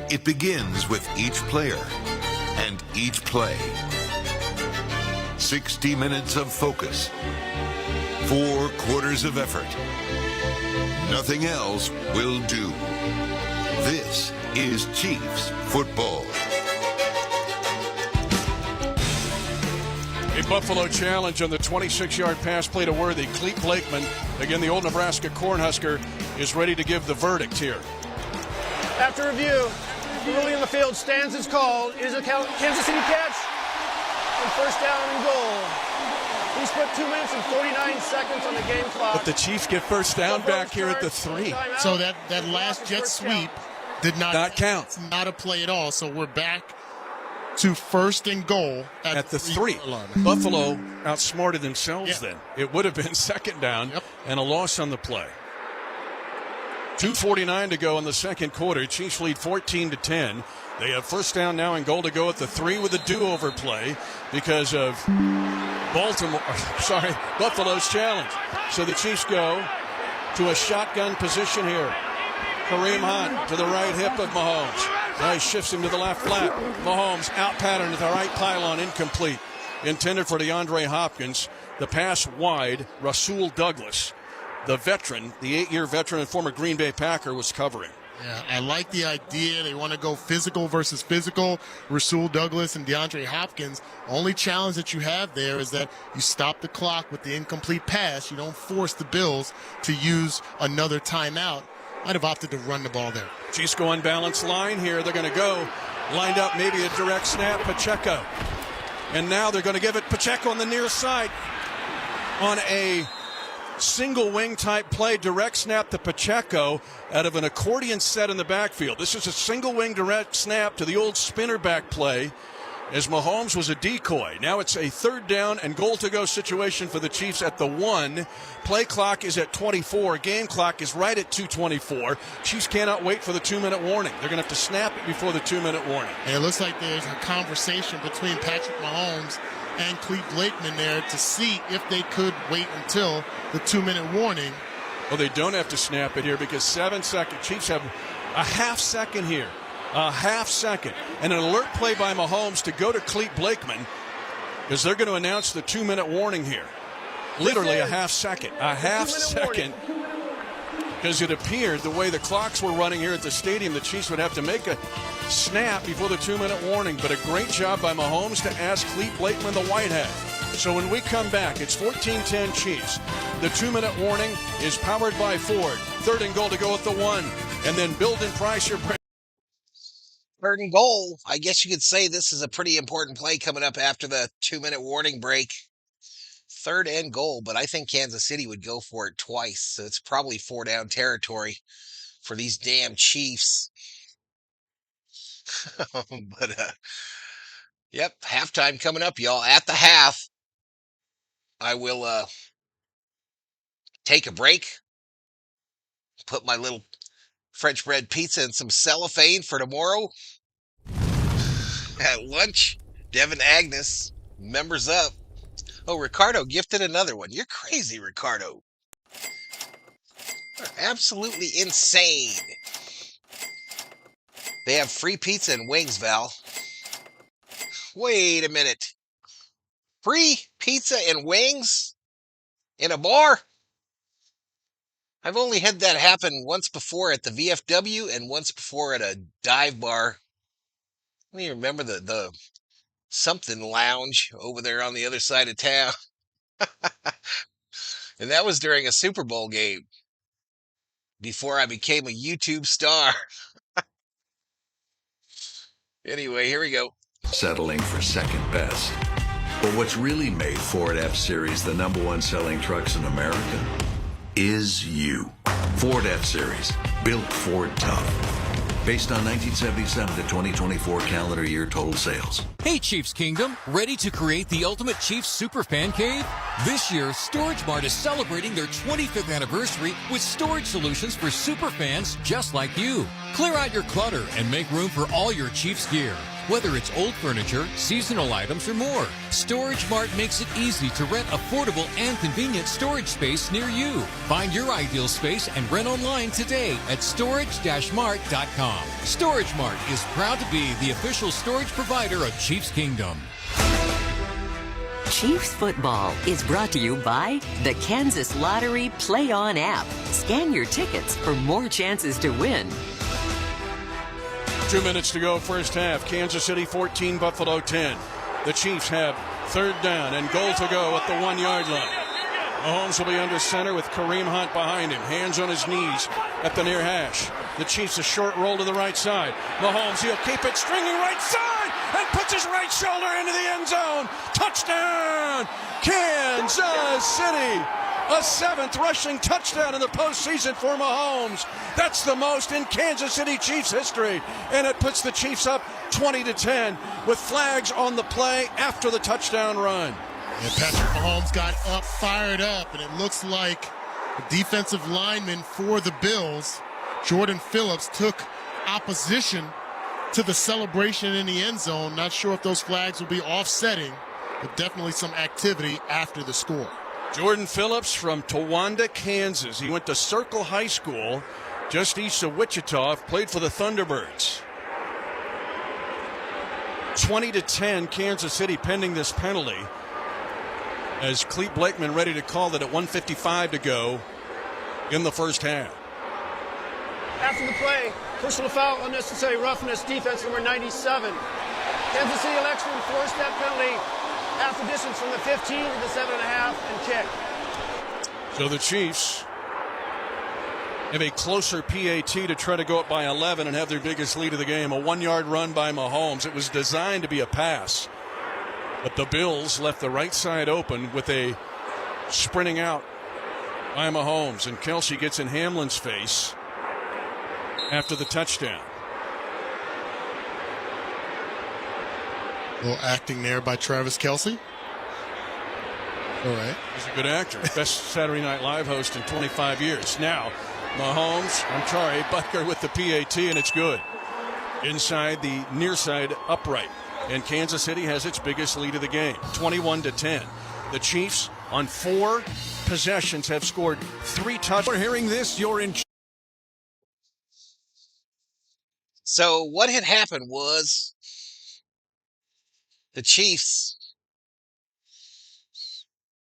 It begins with each player and each play. 60 minutes of focus. 4 quarters of effort. Nothing else will do. This is Chiefs football. A Buffalo challenge on the 26-yard pass play to Worthy. Clete Blakeman, again, the old Nebraska Cornhusker, is ready to give the verdict here. After review, the ruling on the field stands as called. It is a Kansas City catch and first down and goal. He's put 2 minutes and 49 seconds on the game clock. But the Chiefs get first down back here at the 3. So that last jet sweep did not count. It's not a play at all. So we're back to first and goal at the 3. Buffalo outsmarted themselves then. It would have been second down and a loss on the play. 2:49 to go in the second quarter. Chiefs lead 14-10. They have first down now and goal to go at the 3 with a do-over play because of Buffalo's challenge. So the Chiefs go to a shotgun position here. Kareem Hunt to the right hip of Mahomes. Now he shifts him to the left flat. Mahomes out pattern at the right pylon, incomplete. Intended for DeAndre Hopkins. The pass wide. Rasul Douglas, the veteran, the 8-year veteran and former Green Bay Packer, was covering. Yeah, I like the idea. They want to go physical versus physical. Rasul Douglas and DeAndre Hopkins. Only challenge that you have there is that you stop the clock with the incomplete pass. You don't force the Bills to use another timeout. I'd have opted to run the ball there. Chiefs go unbalanced line here. They're going to go lined up, maybe a direct snap, Pacheco. And now they're going to give it Pacheco on the near side on a single wing type play, direct snap to Pacheco out of an accordion set in the backfield. This is a single wing direct snap to the old spinner back play as Mahomes was a decoy. Now it's a third down and goal to go situation for the Chiefs at the 1. Play clock is at 24. Game clock is right at 2:24. Chiefs cannot wait for the 2-minute warning. They're going to have to snap it before the 2-minute warning. And it looks like there's a conversation between Patrick Mahomes and Clete Blakeman there to see if they could wait until the 2-minute warning. Well, they don't have to snap it here because 7 seconds. Chiefs have a half second here. A half second. And an alert play by Mahomes to go to Clete Blakeman because they're going to announce the 2-minute warning here. Literally a half second. A half second. Because it appeared the way the clocks were running here at the stadium, the Chiefs would have to make a snap before the 2-minute warning. But a great job by Mahomes to ask Clete Blakeman, the white hat. So when we come back, it's 14-10 Chiefs. The 2-minute warning is powered by Ford. Third and goal to go at the 1. And then Build and Price your break. Third and goal. I guess you could say this is a pretty important play coming up after the 2-minute warning break. Third and goal, but I think Kansas City would go for it twice. So it's probably 4-down territory for these damn Chiefs. Yep, halftime coming up, y'all. At the half, I will take a break, put my little French bread pizza in some cellophane for tomorrow. At lunch, Devin Agnes, members up. Oh, Ricardo gifted another one. You're crazy, Ricardo. You're absolutely insane. They have free pizza and wings, Val. Wait a minute. Free pizza and wings in a bar? I've only had that happen once before at the VFW and once before at a dive bar. I don't even remember the something lounge over there on the other side of town. And that was during a Super Bowl game before I became a YouTube star. Anyway, here we go. Settling for second best. But what's really made Ford F-Series the #1 selling trucks in America is you. Ford F-Series, built Ford tough. Based on 1977 to 2024 calendar year total sales. Hey Chiefs Kingdom, ready to create the ultimate Chiefs super fan cave? This year, Storage Mart is celebrating their 25th anniversary with storage solutions for super fans just like you. Clear out your clutter and make room for all your Chiefs gear. Whether it's old furniture, seasonal items, or more, Storage Mart makes it easy to rent affordable and convenient storage space near you. Find your ideal space and rent online today at storage-mart.com. Storage Mart is proud to be the official storage provider of Chiefs Kingdom. Chiefs football is brought to you by the Kansas Lottery Play On app. Scan your tickets for more chances to win. 2 minutes to go, first half. Kansas City 14, Buffalo 10. The Chiefs have third down and goal to go at the 1 yard line. Mahomes will be under center with Kareem Hunt behind him. Hands on his knees at the near hash. The Chiefs a short roll to the right side. Mahomes, he'll keep it stringing right side and puts his right shoulder into the end zone. Touchdown, Kansas City. A 7th rushing touchdown in the postseason for Mahomes. That's the most in Kansas City Chiefs history. And it puts the Chiefs up 20-10 with flags on the play after the touchdown run. And Patrick Mahomes got up, fired up, and it looks like the defensive lineman for the Bills, Jordan Phillips, took opposition to the celebration in the end zone. Not sure if those flags will be offsetting, but definitely some activity after the score. Jordan Phillips from Towanda, Kansas. He went to Circle High School just east of Wichita, played for the Thunderbirds. 20-10 Kansas City pending this penalty as Clete Blakeman ready to call it at 1:55 to go in the first half. After the play, personal foul, unnecessary roughness, defense number 97. Kansas City elects to enforce that penalty half the distance from the 15 to the 7.5 and kick. So the Chiefs have a closer PAT to try to go up by 11 and have their biggest lead of the game. A 1 yard run by Mahomes. It was designed to be a pass, but the Bills left the right side open with a sprinting out by Mahomes, and Kelsey gets in Hamlin's face after the touchdown. A little acting there by Travis Kelce. All right. He's a good actor. Best Saturday Night Live host in 25 years. Now, Mahomes, Butker with the PAT, and it's good. Inside the near side upright. And Kansas City has its biggest lead of the game, 21-10. The Chiefs, on 4 possessions, have scored 3 touchdowns. We're hearing this, you're in. So what had happened was the Chiefs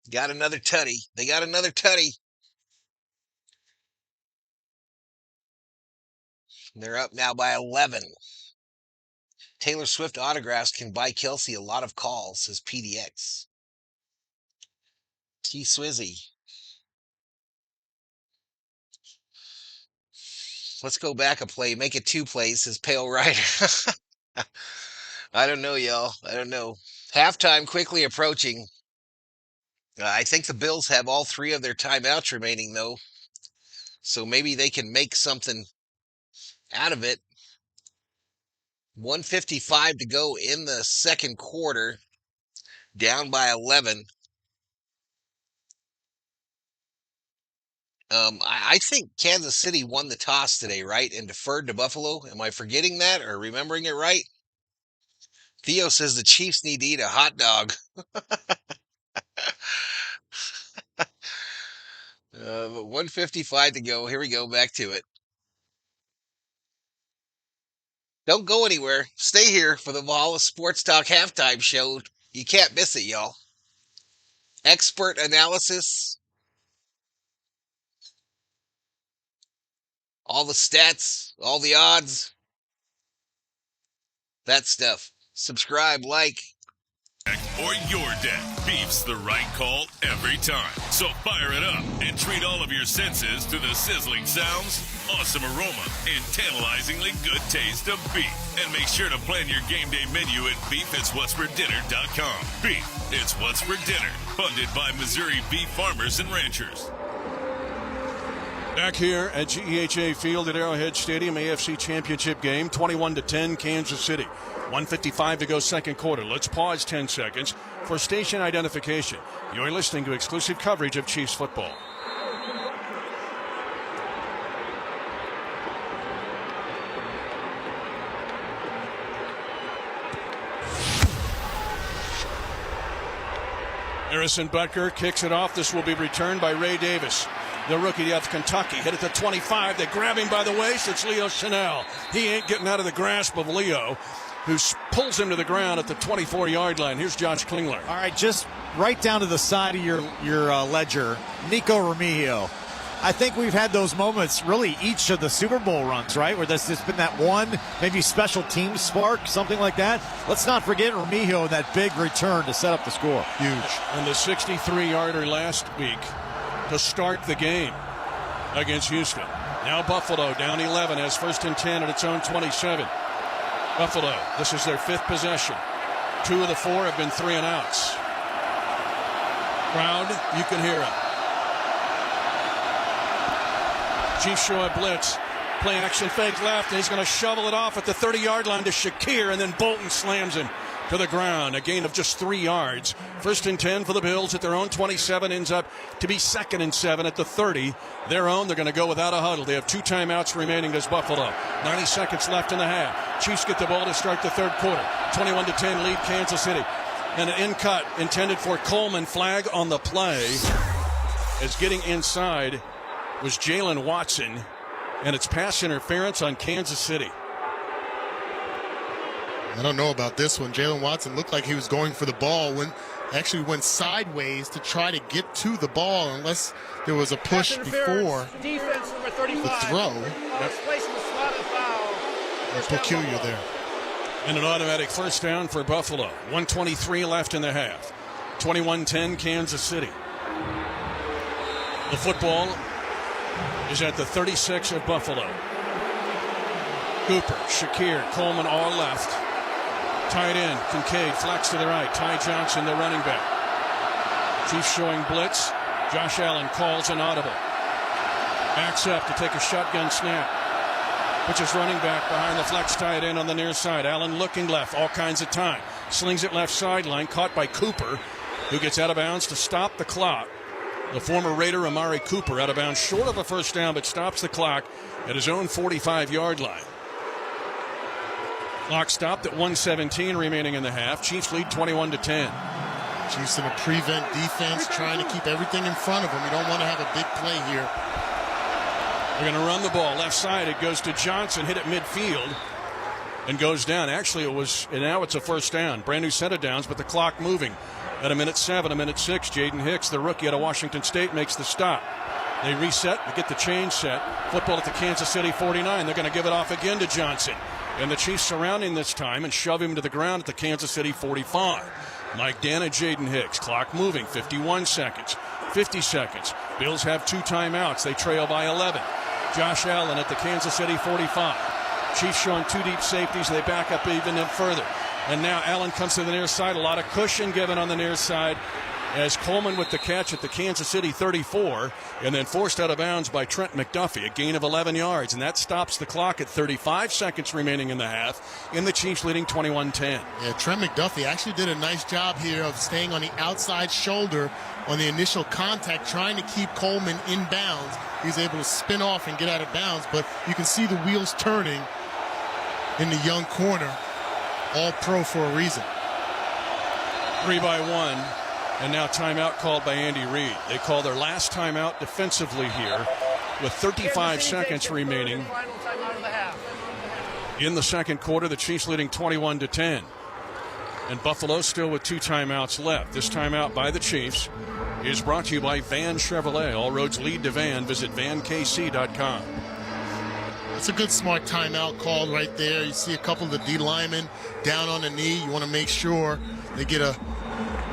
got another tutty. They got another tutty. They're up now by 11. Taylor Swift autographs can buy Kelsey a lot of calls, says PDX. T Swizzy. Let's go back a play. Make it 2 plays, says Pale Rider. I don't know, y'all. I don't know. Halftime quickly approaching. I think the Bills have all 3 of their timeouts remaining, though. So maybe they can make something out of it. 1:55 to go in the second quarter. Down by 11. I think Kansas City won the toss today, right? And deferred to Buffalo. Am I forgetting that or remembering it right? Theo says the Chiefs need to eat a hot dog. But 1:55 to go. Here we go. Back to it. Don't go anywhere. Stay here for the Valhalla Sports Talk halftime show. You can't miss it, y'all. Expert analysis. All the stats, all the odds. That stuff. Subscribe, like. or your deck. Beef's the right call every time. So fire it up and treat all of your senses to the sizzling sounds, awesome aroma, and tantalizingly good taste of beef. And make sure to plan your game day menu at beefit'swhatsfordinner.com. Beef, it's what's for dinner. Funded by Missouri Beef Farmers and Ranchers. Back here at GEHA Field at Arrowhead Stadium, AFC Championship game, 21-10, Kansas City. 1:55 to go second quarter. Let's pause 10 seconds for station identification. You're listening to exclusive coverage of Chiefs football. Harrison Butker kicks it off. This will be returned by Ray Davis, the rookie of Kentucky. Hit at the 25. They grab him by the waist. It's Leo Chanel. He ain't getting out of the grasp of Leo, who pulls him to the ground at the 24-yard line. Here's Josh Klingler. All right, just right down to the side of your ledger, Nico Remigio. I think we've had those moments really each of the Super Bowl runs, right, where there's just been that one maybe special team spark, something like that. Let's not forget Remigio and that big return to set up the score. Huge. And the 63-yarder last week to start the game against Houston. Now Buffalo down 11 has 1st and 10 at its own 27. Buffalo, this is their 5th possession. 2 of the 4 have been 3 and outs. Crowd, you can hear them. Chiefs show a blitz. Play action fake left, and he's going to shovel it off at the 30-yard line to Shakir, and then Bolton slams him to the ground. A gain of just 3 yards. 1st and 10 for the Bills at their own 27. Ends up to be 2nd and 7 at the 30. Their own. They're going to go without a huddle. They have 2 timeouts remaining as Buffalo. 90 seconds left in the half. Chiefs get the ball to start the third quarter. 21-10 lead Kansas City. And an in cut intended for Coleman. Flag on the play. As getting inside was Jalen Watson, and it's pass interference on Kansas City. I don't know about this one. Jalen Watson looked like he was going for the ball when actually went sideways to try to get to the ball, unless there was a push before Defense number 35. the throw. Peculiar there. And an automatic first down for Buffalo. 1:23 left in the half. 21-10 Kansas City. The football is at the 36 of Buffalo. Cooper, Shakir, Coleman all left. Tight end, Kincaid, flex to the right. Ty Johnson, the running back. Chiefs showing blitz. Josh Allen calls an audible. Backs up to take a shotgun snap. Pitches running back behind the flex tight end on the near side. Allen looking left, all kinds of time. Slings it left sideline, caught by Cooper, who gets out of bounds to stop the clock. The former Raider Amari Cooper out of bounds short of a first down, but stops the clock at his own 45-yard line. Clock stopped at 1:17 remaining in the half. Chiefs lead 21-10. Chiefs in a prevent defense, trying to keep everything in front of them. You don't want to have a big play here. They're going to run the ball. Left side, it goes to Johnson, hit at midfield, and goes down. Actually, now it's a first down. Brand new set of downs, but the clock moving. At 1:07, 1:06, Jaden Hicks, the rookie out of Washington State, makes the stop. They reset, they get the change set. Football at the Kansas City 49. They're going to give it off again to Johnson. And the Chiefs surround him this time and shove him to the ground at the Kansas City 45. Mike Dana, Jaden Hicks. Clock moving, 51 seconds, 50 seconds. Bills have 2 timeouts. They trail by 11. Josh Allen at the Kansas City 45. Chiefs showing 2 deep safeties. They back up even further. And now Allen comes to the near side. A lot of cushion given on the near side as Coleman with the catch at the Kansas City 34, and then forced out of bounds by Trent McDuffie, a gain of 11 yards. And that stops the clock at 35 seconds remaining in the half, in the Chiefs leading 21-10. Yeah, Trent McDuffie actually did a nice job here of staying on the outside shoulder on the initial contact, trying to keep Coleman in bounds. He's able to spin off and get out of bounds, but you can see the wheels turning in the young corner. All pro for a reason. 3-1, and now timeout called by Andy Reid. They call their last timeout defensively here with 35 seconds remaining in the second quarter. The Chiefs leading 21-10. And Buffalo still with 2 timeouts left. This timeout by the Chiefs is brought to you by Van Chevrolet. All roads lead to Van. Visit vankc.com. It's a good, smart timeout called right there. You see a couple of the D linemen down on the knee. You want to make sure they get a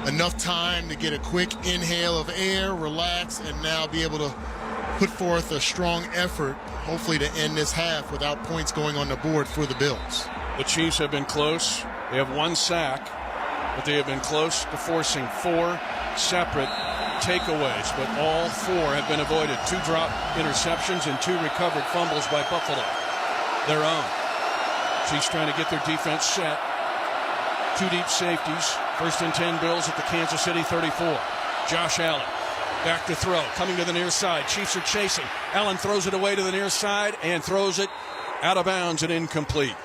enough time to get a quick inhale of air, relax, and now be able to put forth a strong effort, hopefully to end this half without points going on the board for the Bills. The Chiefs have been close. They have 1 sack, but they have been close to forcing 4 separate takeaways, but all 4 have been avoided. 2 drop interceptions and 2 recovered fumbles by Buffalo. Their own. Chiefs trying to get their defense set. 2 deep safeties. 1st and 10 Bills at the Kansas City 34. Josh Allen back to throw, coming to the near side. Chiefs are chasing. Allen throws it away to the near side and throws it out of bounds and incomplete.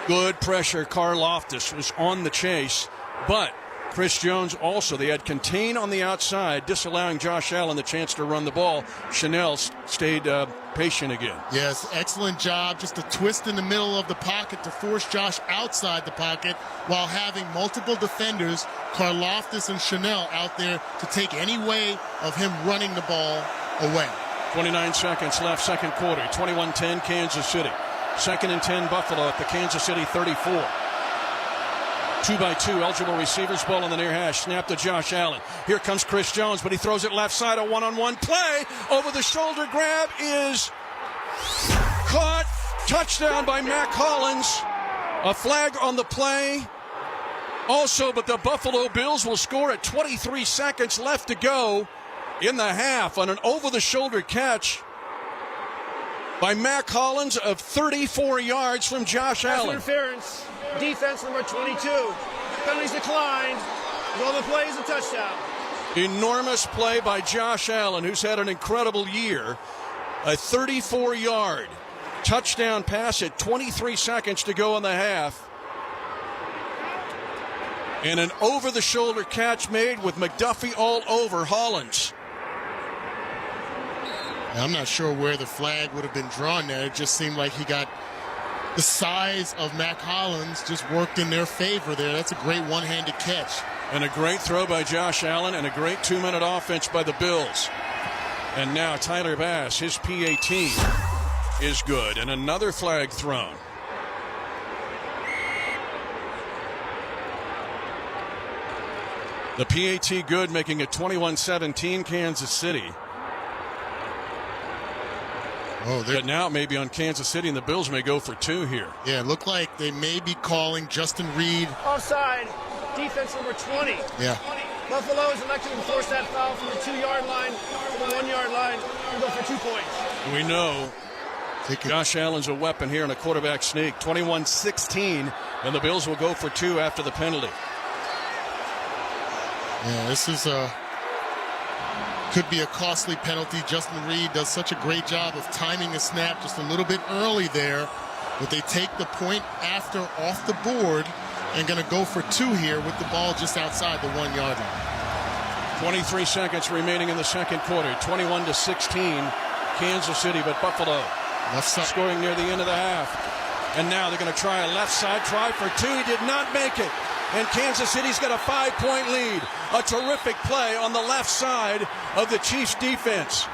Good pressure. Karlaftis was on the chase, but Chris Jones also, they had contain on the outside, disallowing Josh Allen the chance to run the ball. Chanel stayed patient again. Yes, excellent job. Just a twist in the middle of the pocket to force Josh outside the pocket while having multiple defenders, Karlaftis and Chanel, out there to take any way of him running the ball away. 29 seconds left, second quarter. 21-10 Kansas City. 2nd and 10 Buffalo at the Kansas City 34. 2x2 eligible receivers, ball on the near hash. Snap to Josh Allen. Here comes Chris Jones, but he throws it left side. A one-on-one play. Over the shoulder grab is caught. Touchdown by Mac Hollins. A flag on the play. Also, but the Buffalo Bills will score at 23 seconds left to go in the half on an over-the-shoulder catch by Mac Hollins of 34 yards from Josh Allen. Interference. Defense number 22. Penalties declined. All the plays a touchdown. Enormous play by Josh Allen, who's had an incredible year. A 34-yard touchdown pass at 23 seconds to go in the half. And an over-the-shoulder catch made with McDuffie all over Hollins. I'm not sure where the flag would have been drawn there. It just seemed like he got the size of Mac Hollins just worked in their favor there. That's a great one-handed catch. And a great throw by Josh Allen and a great 2-minute offense by the Bills. And now Tyler Bass, his PAT is good. And another flag thrown. The PAT good, making it 21-17 Kansas City. Oh, but now it may be on Kansas City, and the Bills may go for 2 here. Yeah, it looked like they may be calling Justin Reed. Offside, defense number 20. Yeah. Buffalo is elected to force that foul from the 2-yard line to the 1-yard line and go for 2 points. We know Josh Allen's a weapon here in a quarterback sneak. 21-16, and the Bills will go for 2 after the penalty. Yeah, this is could be a costly penalty. Justin Reed does such a great job of timing the snap just a little bit early there, but they take the point after off the board and going to go for 2 here with the ball just outside the 1-yard line. 23 seconds remaining in the second quarter. 21-16 Kansas City, but Buffalo scoring near the end of the half. And now they're going to try a left side try for 2. He did not make it. And Kansas City's got a 5-point lead. A terrific play on the left side of the Chiefs defense.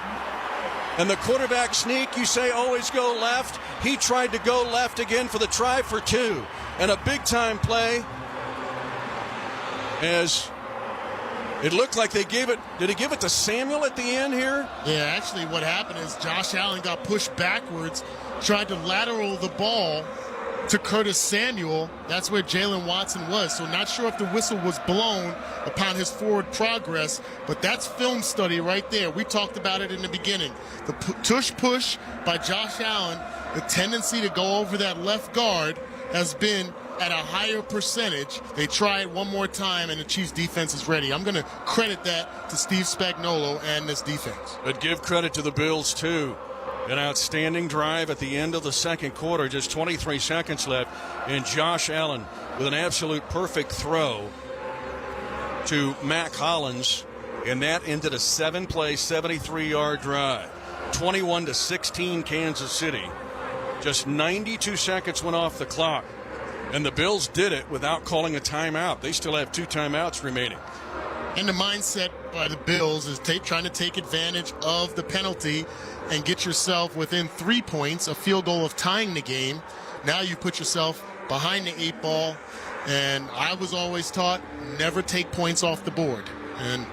And the quarterback sneak, you say always go left. He tried to go left again for the try for 2. And a big-time play as it looked like they gave it. Did he give it to Samuel at the end here? Yeah, actually what happened is Josh Allen got pushed backwards, tried to lateral the ball to Curtis Samuel. That's where Jalen Watson was. So not sure if the whistle was blown upon his forward progress, but that's film study right there. We talked about it in the beginning. The tush push by Josh Allen, the tendency to go over that left guard has been at a higher percentage. They try it one more time, and the Chiefs defense is ready. I'm going to credit that to Steve Spagnuolo and this defense. But give credit to the Bills, too. An outstanding drive at the end of the second quarter, just 23 seconds left, and Josh Allen with an absolute perfect throw to Mac Hollins, and that ended a 7-play, 73-yard drive. 21-16 Kansas City. Just 92 seconds went off the clock, and the Bills did it without calling a timeout. They still have 2 timeouts remaining. And the mindset by the Bills is trying to take advantage of the penalty and get yourself within 3 points, a field goal of tying the game. Now you put yourself behind the 8 ball, And I was always taught never take points off the board. And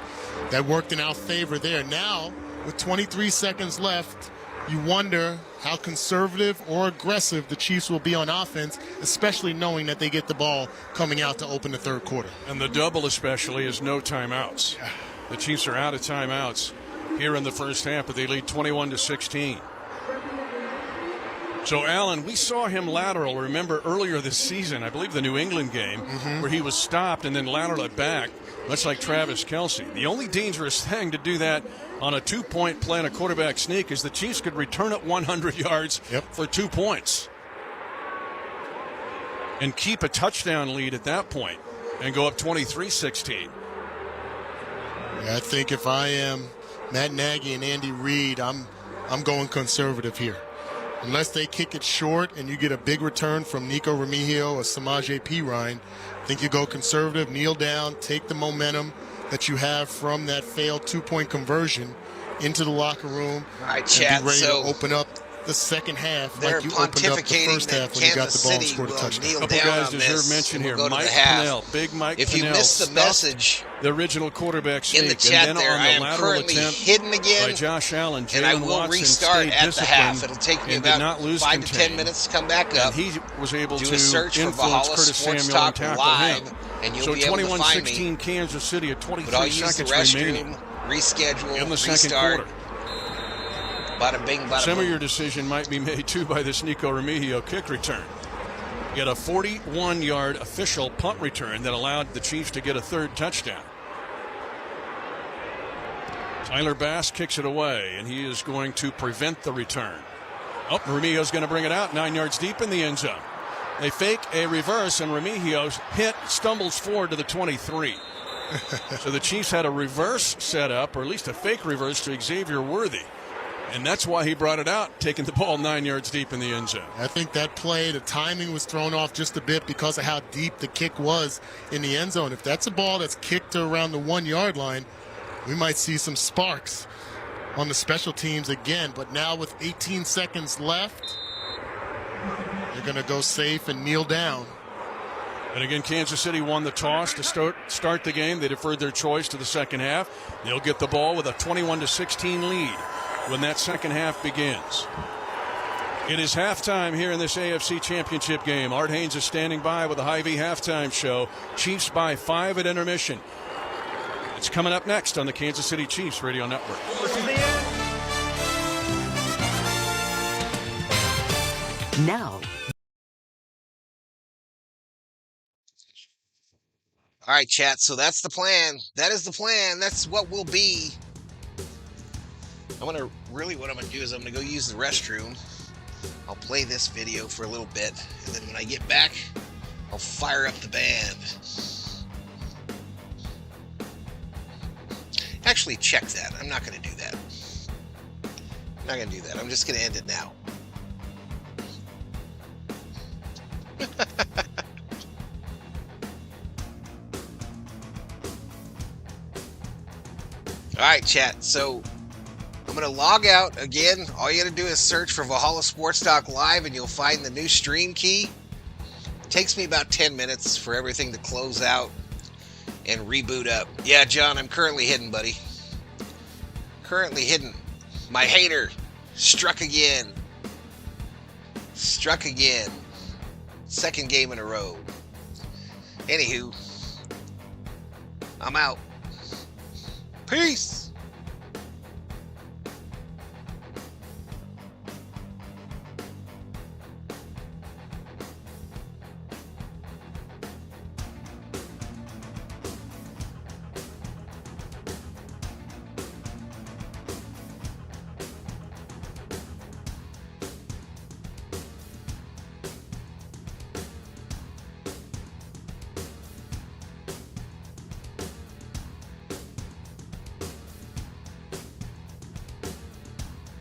that worked in our favor there. Now, with 23 seconds left, you wonder how conservative or aggressive the Chiefs will be on offense, especially knowing that they get the ball coming out to open the third quarter. And the double especially is no timeouts. The Chiefs are out of timeouts here in the first half, but they lead 21-16. So, Alan, we saw him lateral, remember, earlier this season, I believe the New England game, where he was stopped and then lateraled it back, much like Travis Kelce. The only dangerous thing to do that on a 2-point play and a quarterback sneak is the Chiefs could return it 100 yards for 2 points and keep a touchdown lead at that point and go up 23-16. I think if I am Matt Nagy and Andy Reid, I'm going conservative here. Unless they kick it short and you get a big return from Nico Remigio or Samaje Perine, I think you go conservative, kneel down, take the momentum that you have from that failed 2-point conversion into the locker room, and be ready to open up the second half like you opened up the first half when you got the ball and scored a touchdown. A couple guys deserve mention here. Mike Pennell, big Mike Pennell. If you missed the message, the original quarterback sneak, in the chat and then there, on the I am lateral currently attempt hidden again, by Josh Allen, and I Jalen will Watson restart at the half. It'll take me about 5 to 10 minutes to come back up. And he was able do to a search for influence Valhalla Curtis Sports Samuel and Talk tackle live, him. and you'll So be able to find me. 21-16 Kansas City at 23 But I'll use seconds the restroom, remaining reschedule, in the second restart. quarter. Bada bing, bada Some boom. of your decision might be made, too, by this Nico Remigio kick return. He had a 41-yard official punt return that allowed the Chiefs to get a third touchdown. Tyler Bass kicks it away, and he is going to prevent the return. Oh, Remigio's going to bring it out 9 yards deep in the end zone. They fake a reverse, and Remigio's stumbles forward to the 23. So the Chiefs had a reverse set up, or at least a fake reverse to Xavier Worthy. And that's why he brought it out, taking the ball 9 yards deep in the end zone. I think that play, the timing was thrown off just a bit because of how deep the kick was in the end zone. If that's a ball that's kicked to around the 1 yard line, we might see some sparks on the special teams again. But now with 18 seconds left, they're going to go safe and kneel down. And again, Kansas City won the toss to start the game. They deferred their choice to the second half. They'll get the ball with a 21-16 lead when that second half begins. It is halftime here in this AFC Championship game. Art Haynes is standing by with the Hy-Vee halftime show. Chiefs by 5 at intermission. It's coming up next on the Kansas City Chiefs Radio Network. Now. All right, chat. So that's the plan. That is the plan. That's what will be. What I'm gonna do is I'm gonna go use the restroom. I'll play this video for a little bit, and then when I get back, I'll fire up the band. Actually, check that. I'm not gonna do that. I'm not gonna do that. I'm just gonna end it now. All right, chat. So I'm going to log out again. All you got to do is search for Valhalla Sports Talk Live, and you'll find the new stream key. It takes me about 10 minutes for everything to close out and reboot up. Yeah, John, I'm currently hidden, buddy. Currently hidden. My hater struck again. Struck again. Second game in a row. Anywho, I'm out. Peace.